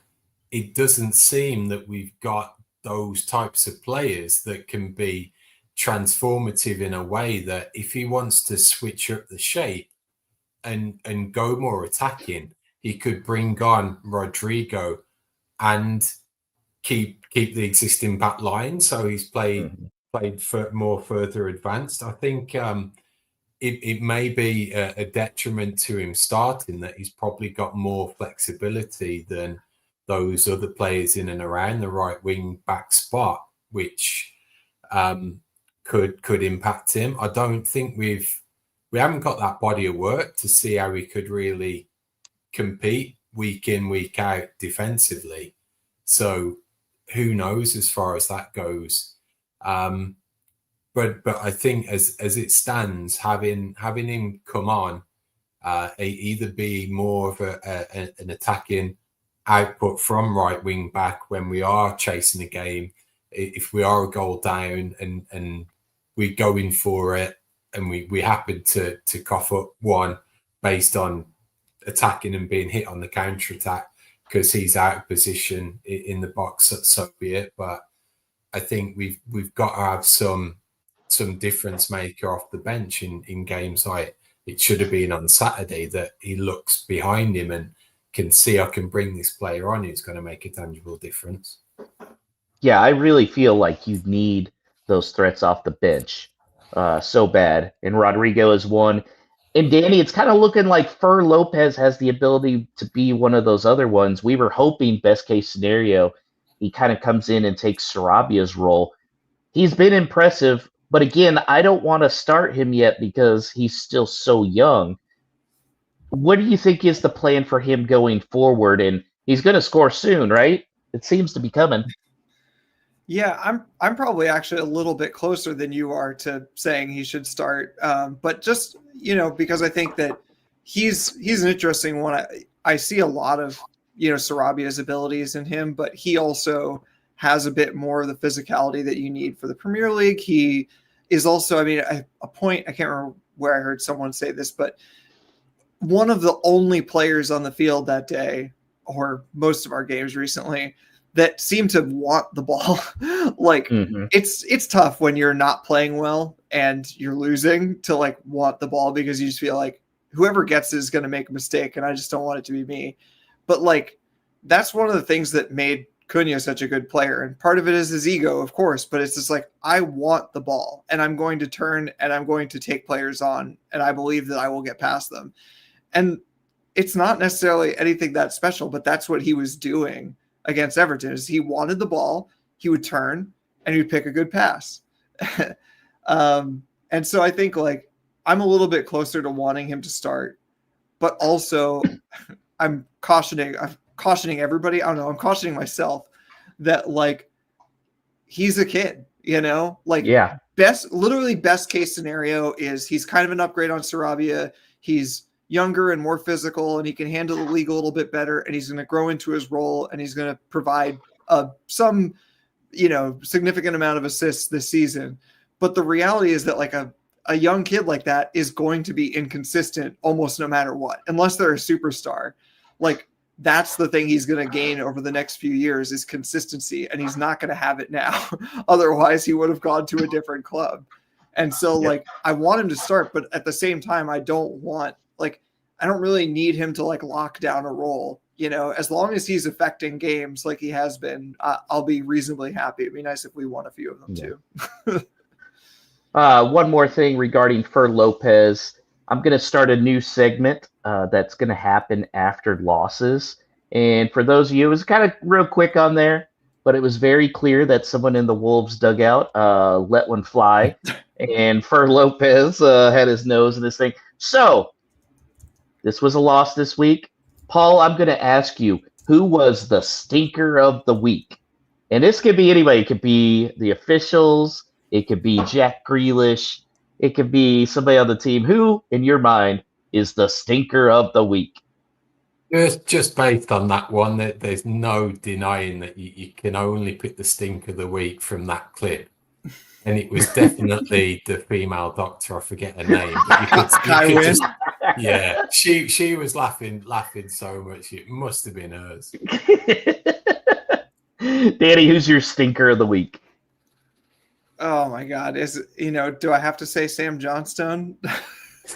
it doesn't seem that we've got those types of players that can be transformative in a way that if he wants to switch up the shape and go more attacking, he could bring on Rodrigo and keep the existing back line. So he's played for more further advanced. I think it may be a detriment to him starting that he's probably got more flexibility than those other players in and around the right wing back spot, which could impact him. I don't think we haven't got that body of work to see how he could really compete week in, week out defensively. So who knows as far as that goes. But I think as it stands, having him come on, either be more of an attacking output from right wing back when we are chasing a game, if we are a goal down and we're going for it and we happen to cough up one based on attacking and being hit on the counter attack because he's out of position in the box, so be it. But I think we've got to have some difference maker off the bench in games like it should have been on Saturday, that he looks behind him and can see I can bring this player on who's going to make a tangible difference. Yeah, I really feel like you need those threats off the bench so bad. And Rodrigo is one. And Danny, it's kind of looking like Fer Lopez has the ability to be one of those other ones. We were hoping, best case scenario, he kind of comes in and takes Sarabia's role. He's been impressive, but again, I don't want to start him yet because he's still so young. What do you think is the plan for him going forward? And he's going to score soon, right? It seems to be coming. Yeah, I'm probably actually a little bit closer than you are to saying he should start. But just, because I think that he's an interesting one. I see a lot of, Sarabia's abilities in him, but he also has a bit more of the physicality that you need for the Premier League. He is also, a point, I can't remember where I heard someone say this, but one of the only players on the field that day, or most of our games recently, that seem to want the ball. It's tough when you're not playing well and you're losing to want the ball, because you just feel like whoever gets it is going to make a mistake and I just don't want it to be me. But that's one of the things that made Cunha such a good player. And part of it is his ego, of course, but it's just I want the ball and I'm going to turn and I'm going to take players on and I believe that I will get past them. And it's not necessarily anything that special, but that's what he was doing against Everton. Is he wanted the ball, he would turn and he would pick a good pass. And so I think I'm a little bit closer to wanting him to start, but also I'm cautioning everybody. I don't know. I'm cautioning myself that he's a kid, Yeah. best case scenario is he's kind of an upgrade on Sarabia. He's younger and more physical and he can handle the league a little bit better and he's going to grow into his role and he's going to provide some, significant amount of assists this season. But the reality is that a young kid like that is going to be inconsistent almost no matter what, unless they're a superstar. That's the thing he's going to gain over the next few years is consistency. And he's not going to have it now. Otherwise he would have gone to a different club. And so I want him to start, but at the same time, I don't really need him to lock down a role, as long as he's affecting games like he has been, I'll be reasonably happy. It'd be nice if we won a few of them too. One more thing regarding Fer Lopez. I'm going to start a new segment that's going to happen after losses. And for those of you, it was kind of real quick on there, but it was very clear that someone in the Wolves dugout let one fly. And Fer Lopez had his nose in this thing. So this was a loss this week. Paul, I'm going to ask you, who was the stinker of the week? And this could be anybody. It could be the officials. It could be Jack Grealish. It could be somebody on the team. Who, in your mind, is the stinker of the week? Just based on that one, there's no denying that you can only pick the stink of the week from that clip. And it was definitely the female doctor. I forget her name. But you could just, yeah, she was laughing so much. It must have been hers. Danny, who's your stinker of the week? Oh my God! Do I have to say Sam Johnstone?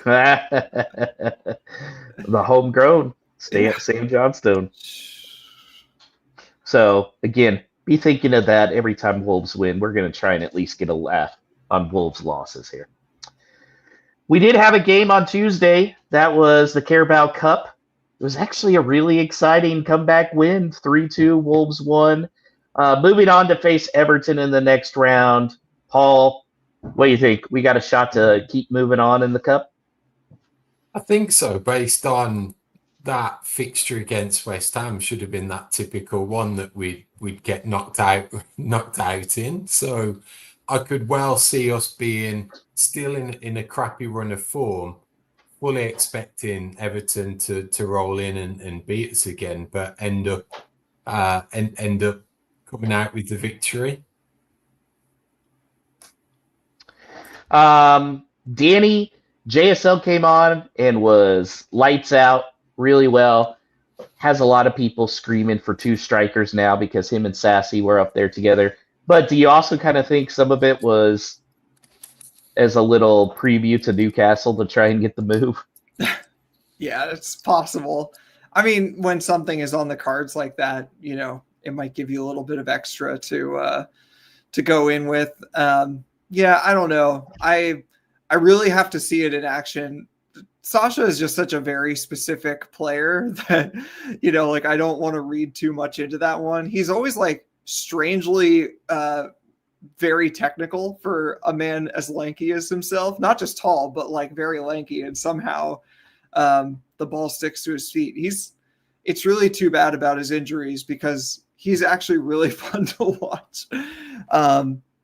The homegrown Sam Johnstone. So again, be thinking of that every time Wolves win. We're going to try and at least get a laugh on Wolves losses here. We did have a game on Tuesday. That was the Carabao Cup. It was actually a really exciting comeback win. 3-2, Wolves won. Moving on to face Everton in the next round. Paul, what do you think? We got a shot to keep moving on in the Cup? I think so, based on that fixture against West Ham should have been that typical one that we'd get knocked out in. So I could well see us being still in a crappy run of form, fully expecting Everton to roll in and beat us again, but end up coming out with the victory. Danny, JSL came on and was lights out really well. Has a lot of people screaming for two strikers now because him and Sassy were up there together. But do you also kind of think some of it was as a little preview to Newcastle to try and get the move? Yeah, it's possible. I mean, when something is on the cards like that, it might give you a little bit of extra to go in with. Yeah, I don't know. I really have to see it in action. Sasha is just such a very specific player that, I don't want to read too much into that one. He's always strangely very technical for a man as lanky as himself, not just tall, but very lanky. And somehow the ball sticks to his feet. It's really too bad about his injuries because he's actually really fun to watch.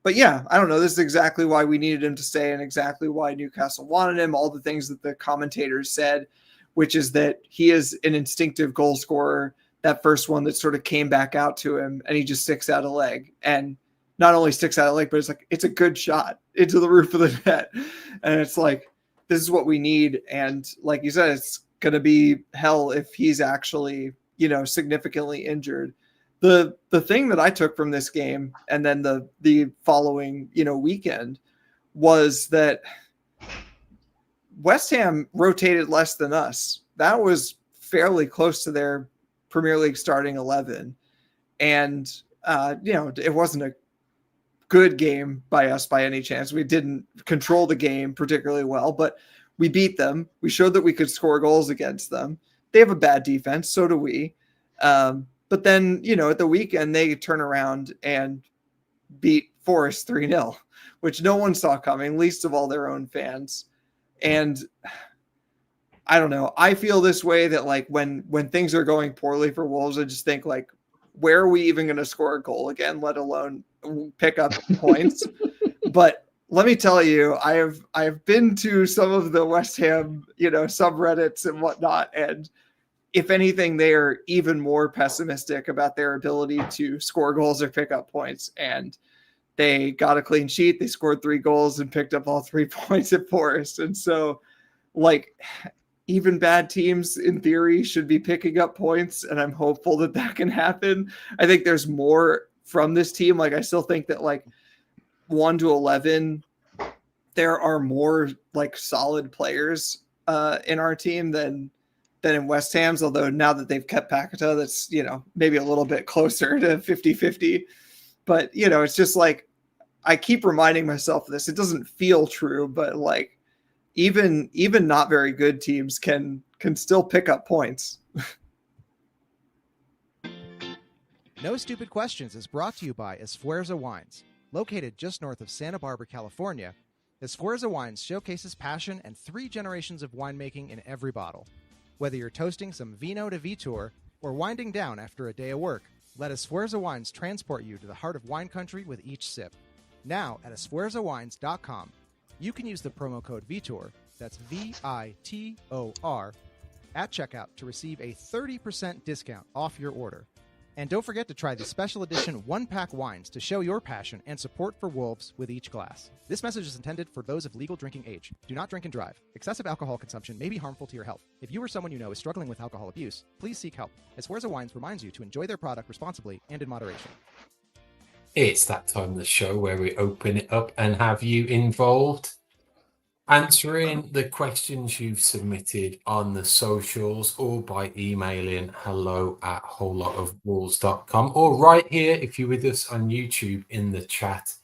But yeah, I don't know. This is exactly why we needed him to stay and exactly why Newcastle wanted him. All the things that the commentators said, which is that he is an instinctive goal scorer. That first one that sort of came back out to him and he just sticks out a leg. And not only sticks out a leg, but it's a good shot into the roof of the net. And it's this is what we need. And like you said, it's going to be hell if he's actually, significantly injured. The thing that I took from this game and then the following, weekend was that West Ham rotated less than us. That was fairly close to their Premier League starting 11. And, it wasn't a good game by us by any chance. We didn't control the game particularly well, but we beat them. We showed that we could score goals against them. They have a bad defense. So do we. But then, at the weekend, they turn around and beat Forest 3-0, which no one saw coming, least of all their own fans. And I don't know. I feel this way that when things are going poorly for Wolves, I just think where are we even going to score a goal again, let alone pick up points? But let me tell you, I've been to some of the West Ham, subreddits and whatnot, and if anything, they are even more pessimistic about their ability to score goals or pick up points. And they got a clean sheet. They scored 3 goals and picked up all 3 points at Forest. And so, even bad teams, in theory, should be picking up points. And I'm hopeful that can happen. I think there's more from this team. I still think that 1 to 11, there are more solid players in our team than in West Ham's, although now that they've kept Paquetá, that's, maybe a little bit closer to 50-50. But, it's just I keep reminding myself of this. It doesn't feel true, but even not very good teams can still pick up points. No Stupid Questions is brought to you by Esfuerzo Wines. Located just north of Santa Barbara, California, Esfuerzo Wines showcases passion and 3 generations of winemaking in every bottle. Whether you're toasting some Vino de Vitor or winding down after a day of work, let Esfuerzo Wines transport you to the heart of wine country with each sip. Now at esfuerzowines.com, you can use the promo code VITOR, that's VITOR, at checkout to receive a 30% discount off your order. And don't forget to try the special edition 1-pack wines to show your passion and support for Wolves with each glass. This message is intended for those of legal drinking age. Do not drink and drive. Excessive alcohol consumption may be harmful to your health. If you or someone you know is struggling with alcohol abuse, please seek help. Esfuerzo Wines reminds you to enjoy their product responsibly and in moderation. It's that time of the show where we open it up and have you involved, answering the questions you've submitted on the socials or by emailing hello@wholelotofwolves.com or right here if you're with us on YouTube in the chat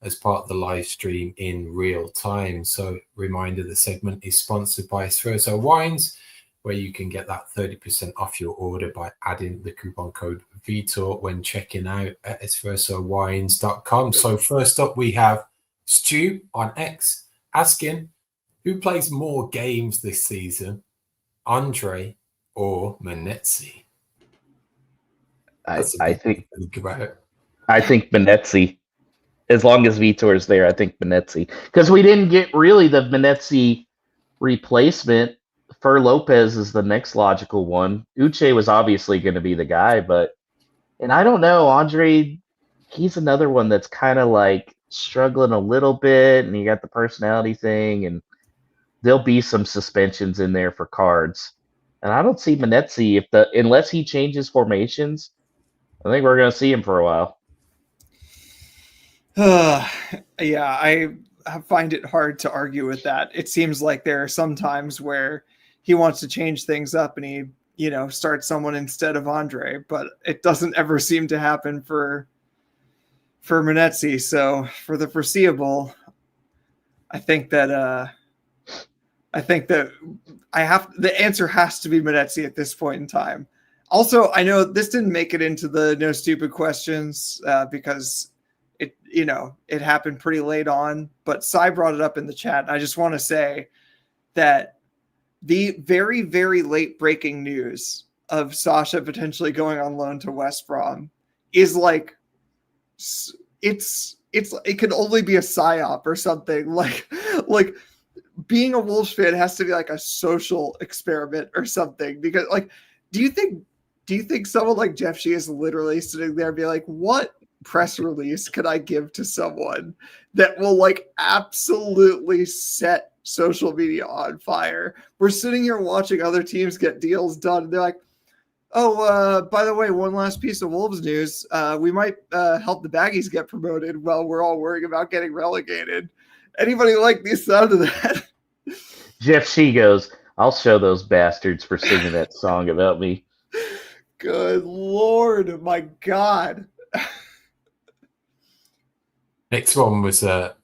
as part of the live stream in real time. So reminder, the segment is sponsored by Esfuerzo Wines, where you can get that 30% off your order by adding the coupon code VITOR when checking out at esfuerzowines.com. So first up, we have Stu on X asking, who plays more games this season, Andre or Manetzi? I That's a I big think thing to think about. I think Benetzi. As long as Vitor's there, I think Benetzi. Because we didn't get really the Benetzi replacement. Fer Lopez is the next logical one. Uche was obviously going to be the guy, but and I don't know, Andre. He's another one that's kind of like struggling a little bit, and you got the personality thing, and there'll be some suspensions in there for cards. And I don't see Manetzi unless he changes formations. I think we're going to see him for a while. Yeah, I find it hard to argue with that. It seems like there are some times where he wants to change things up and he, starts someone instead of Andre, but it doesn't ever seem to happen for Manetzi. So for the foreseeable, I think that the answer has to be Manetzi at this point in time. Also, I know this didn't make it into the no stupid questions because it happened pretty late on, but Cy brought it up in the chat. And I just want to say that the very, very late breaking news of Sasha potentially going on loan to West Brom is like, it could only be a psyop or something. Like being a Wolves fan has to be like a social experiment or something, because like, do you think someone like Jeff Shee is literally sitting there and be like, what press release could I give to someone that will like absolutely set social media on fire? We're sitting here watching other teams get deals done, and they're like, oh, by the way, one last piece of Wolves news. We might help the Baggies get promoted while we're all worrying about getting relegated. Anybody like the sound of that? Jeff Shee goes, I'll show those bastards for singing that song about me. Good Lord, my God. Next one was a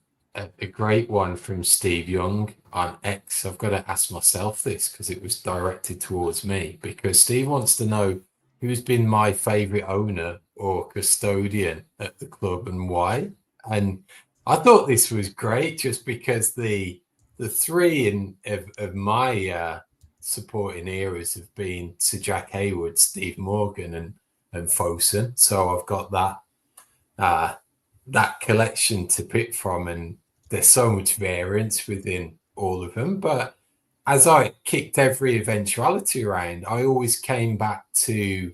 great one from Steve Young on X. I've got to ask myself this because it was directed towards me, because Steve wants to know who's been my favorite owner or custodian at the club and why. And I thought this was great just because the three of my supporting eras have been Sir Jack Hayward, Steve Morgan, and Fosun. So I've got that collection to pick from, and there's so much variance within all of them. But as I kicked every eventuality around, I always came back to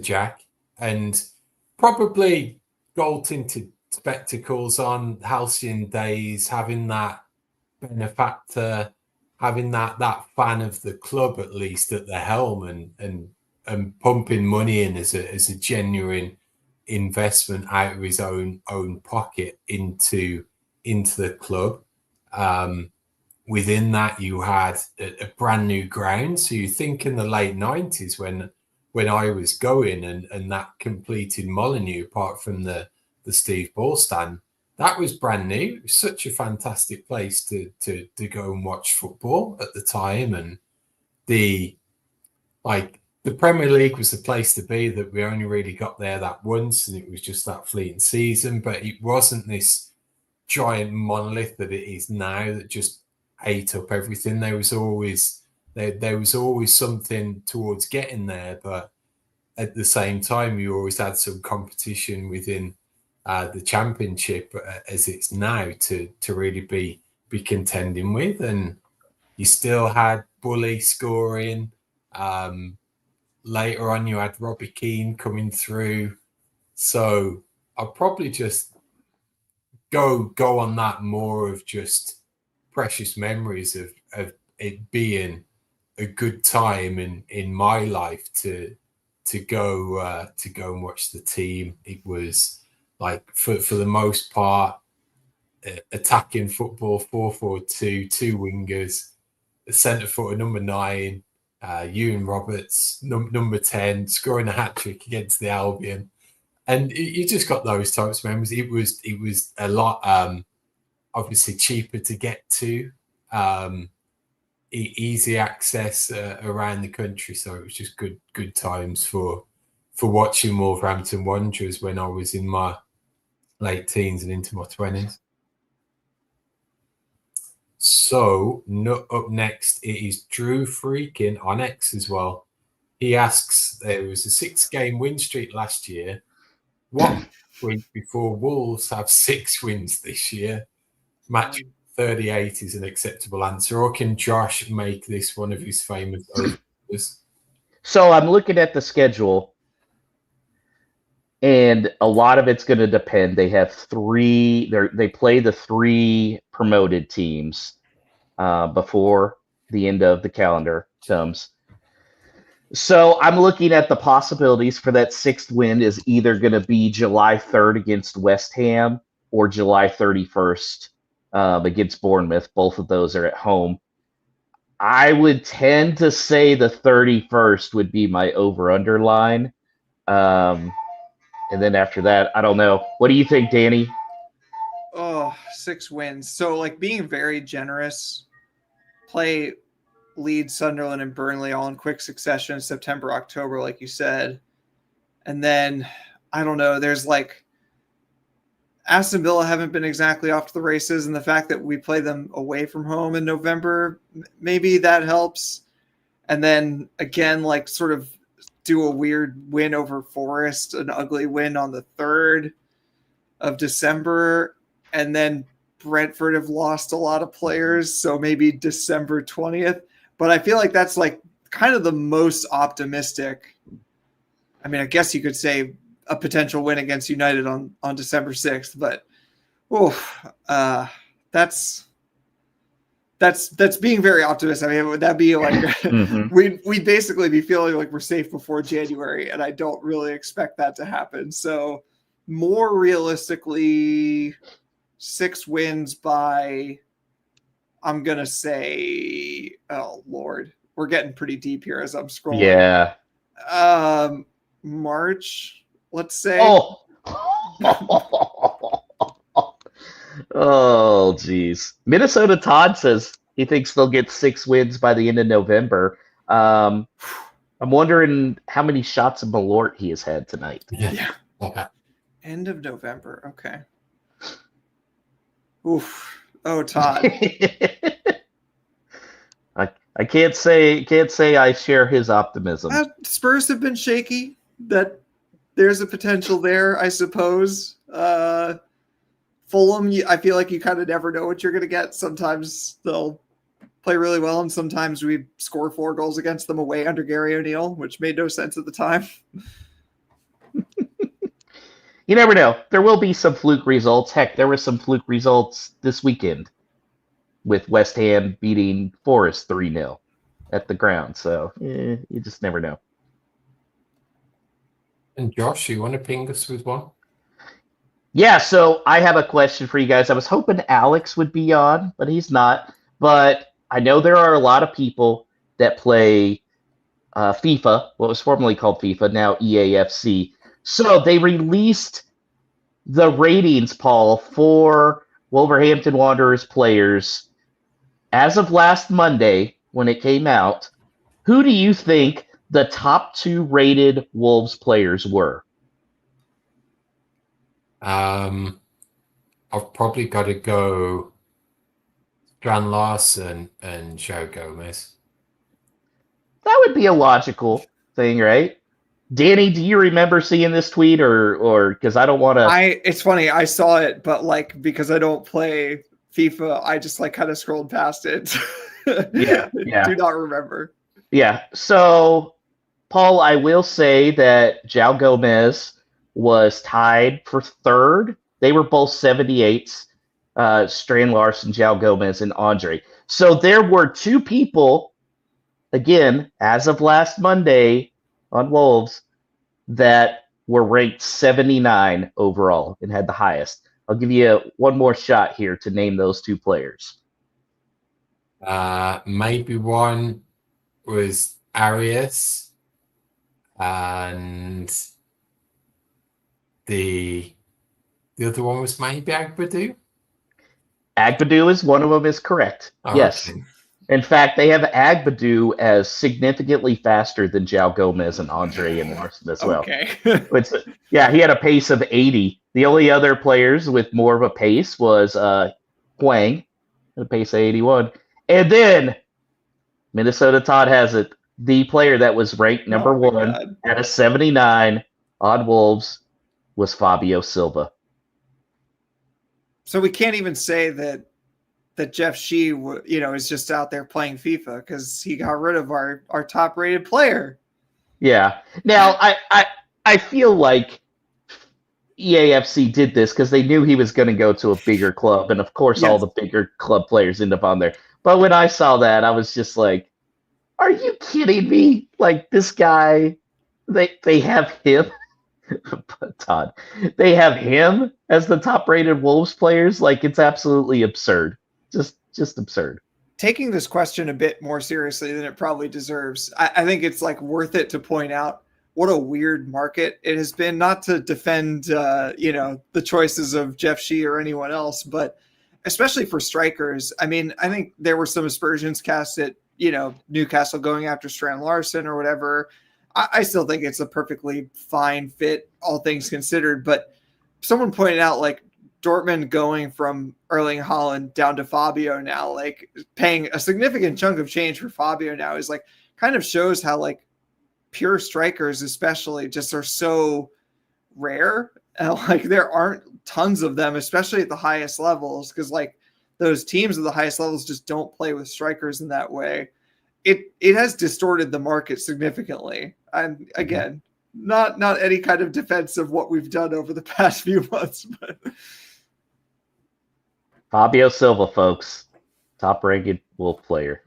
Jack, and probably Galton to spectacles on halcyon days, having that benefactor, having that fan of the club at least at the helm, and pumping money in as a genuine investment out of his own pocket into the club. Within that, you had a brand new ground. So you think in the late 90s when I was going and that completed Molineux, apart from the Steve Ball stand, that was brand new. It was such a fantastic place to go and watch football at the time. And the Premier League was the place to be, that we only really got there that once, and it was just that fleeting season. But it wasn't this giant monolith that it is now that just ate up everything. There was always something towards getting there, but at the same time, you always had some competition within the Championship as it's now to really be contending with. And you still had Bully scoring. Later on, you had Robbie Keane coming through. So I'll probably just go on that more of just precious memories of it being a good time in my life to go and watch the team. It was like for the most part attacking football, 4-4-2, two wingers, a centre footer, number 9. Ewan Roberts, number 10, scoring a hat-trick against the Albion. And you just got those types of memories. It was a lot, obviously cheaper to get to, easy access around the country. So it was just good times for watching Wolverhampton Wanderers when I was in my late teens and into my 20s. So up next, it is Drew Freakin on X as well. He asks, there was a 6-game win streak last year. What point before Wolves have 6 wins this year? Match 38 is an acceptable answer. Or can Josh make this one of his famous overs? So I'm looking at the schedule, and a lot of it's going to depend. They have they play the 3 promoted teams before the end of the calendar comes. So I'm looking at the possibilities for that 6th win is either going to be July 3rd against West Ham or July 31st against Bournemouth. Both of those are at home. I would tend to say the 31st would be my over-under line. And then after that, I don't know. What do you think, Danny? Oh, 6 wins. So, like, being very generous, play Leeds, Sunderland, and Burnley all in quick succession, September, October, like you said. And then, I don't know, there's like Aston Villa haven't been exactly off to the races, and the fact that we play them away from home in November, maybe that helps. And then again, like sort of do a weird win over Forest, an ugly win on the 3rd of December. And then Brentford have lost a lot of players, so maybe December 20th. But I feel like that's like kind of the most optimistic. I mean, I guess you could say a potential win against United on December 6th, but that's being very optimistic. I mean, would that be like we'd basically be feeling like we're safe before January, and I don't really expect that to happen. So more realistically, 6 wins by, I'm gonna say, oh Lord, we're getting pretty deep here as I'm scrolling. Yeah. March, let's say. Oh. Oh, geez. Minnesota Todd says he thinks they'll get 6 wins by the end of November. I'm wondering how many shots of Malort he has had tonight. Yeah. End of November. Okay. Oof. Oh, Todd. I can't say I share his optimism. Spurs have been shaky. That there's a potential there, I suppose. Fulham, I feel like you kind of never know what you're going to get. Sometimes they'll play really well, and sometimes we score 4 goals against them away under Gary O'Neill, which made no sense at the time. You never know. There will be some fluke results. Heck, there were some fluke results this weekend with West Ham beating Forest 3-0 at the ground. So you just never know. And Josh, you want to ping us with one? Yeah, so I have a question for you guys. I was hoping Alex would be on, but he's not. But I know there are a lot of people that play FIFA, what was formerly called FIFA, now EAFC. So they released the ratings, Paul, for Wolverhampton Wanderers players as of last Monday when it came out. Who do you think the top 2 rated Wolves players were? I've probably got to go Strand Larson and Joe Gomez. That would be a logical thing, right? Danny, do you remember seeing this tweet or because I don't want to? It's funny. I saw it, but like because I don't play FIFA, I just like kind of scrolled past it. Yeah. Do not remember. Yeah. So, Paul, I will say that João Gomez was tied for 3rd. They were both 78s. Strand Larson, João Gomez, and Andre. So there were 2 people, again, as of last Monday on Wolves, that were ranked 79 overall and had the highest. I'll give you one more shot here to name those 2 players. Maybe one was Arias, and the other one was maybe Agbadu. Agbadu is one of them, is correct. Oh, yes. okay. In fact, they have Agbadu as significantly faster than João Gomez and Andre and Larson as well. Okay. Yeah, he had a pace of 80. The only other players with more of a pace was Huang, at a pace of 81. And then Minnesota Todd has it. The player that was ranked number one God. at a 79 on Wolves was Fabio Silva. So we can't even say that Jeff Shee, is just out there playing FIFA because he got rid of our top rated player. Yeah. Now I feel like EAFC did this because they knew he was going to go to a bigger club, and of course, all Yes. the bigger club players end up on there. But when I saw that, I was just like, "Are you kidding me? Like this guy, they have him, Todd. They have him as the top-rated Wolves players. Like it's absolutely absurd. Just absurd." Taking this question a bit more seriously than it probably deserves, I think it's like worth it to point out what a weird market it has been. Not to defend, the choices of Jeff Shee or anyone else, but especially for strikers. I mean, I think there were some aspersions cast at Newcastle going after Strand Larson or whatever. I still think it's a perfectly fine fit, all things considered. But someone pointed out like Dortmund going from Erling Haaland down to Fabio now, like paying a significant chunk of change for Fabio now is like kind of shows how like pure strikers especially just are so rare. Like there aren't tons of them, especially at the highest levels, because like those teams at the highest levels just don't play with strikers in that way. It has distorted the market significantly. And again, not any kind of defense of what we've done over the past few months, but Fabio Silva, folks, top-rated Wolves player.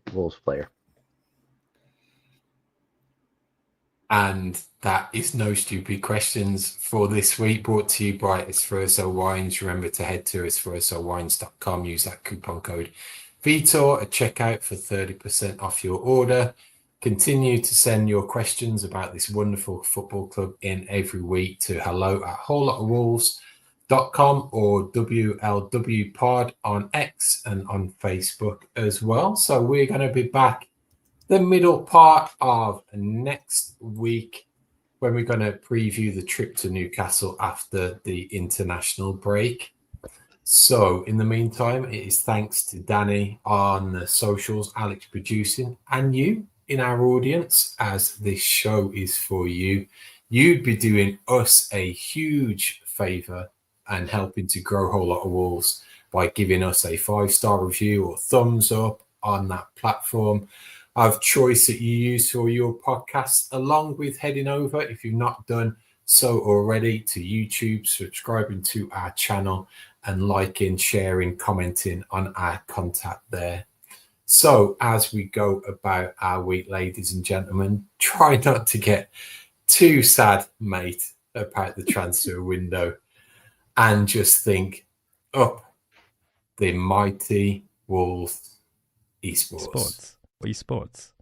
And that is No Stupid Questions for this week, brought to you by Espresso Wines. Remember to head to espressowines.com, use that coupon code Vitor at checkout for 30% off your order. Continue to send your questions about this wonderful football club in every week to hello@wholelotawolves.com or WLWpod on X and on Facebook as well. So we're going to be back the middle part of next week when we're going to preview the trip to Newcastle after the international break. So in the meantime, it is thanks to Danny on the socials, Alex producing, and you in our audience, as this show is for you. You'd be doing us a huge favor and helping to grow Whole Lotta Wolves by giving us a 5-star review or thumbs up on that platform of choice that you use for your podcast, along with heading over, if you've not done so already, to YouTube, subscribing to our channel, and liking, sharing, commenting on our content there. So as we go about our week, ladies and gentlemen, try not to get too sad, mate, about the transfer window, and just think up the mighty Wolves esports. Esports.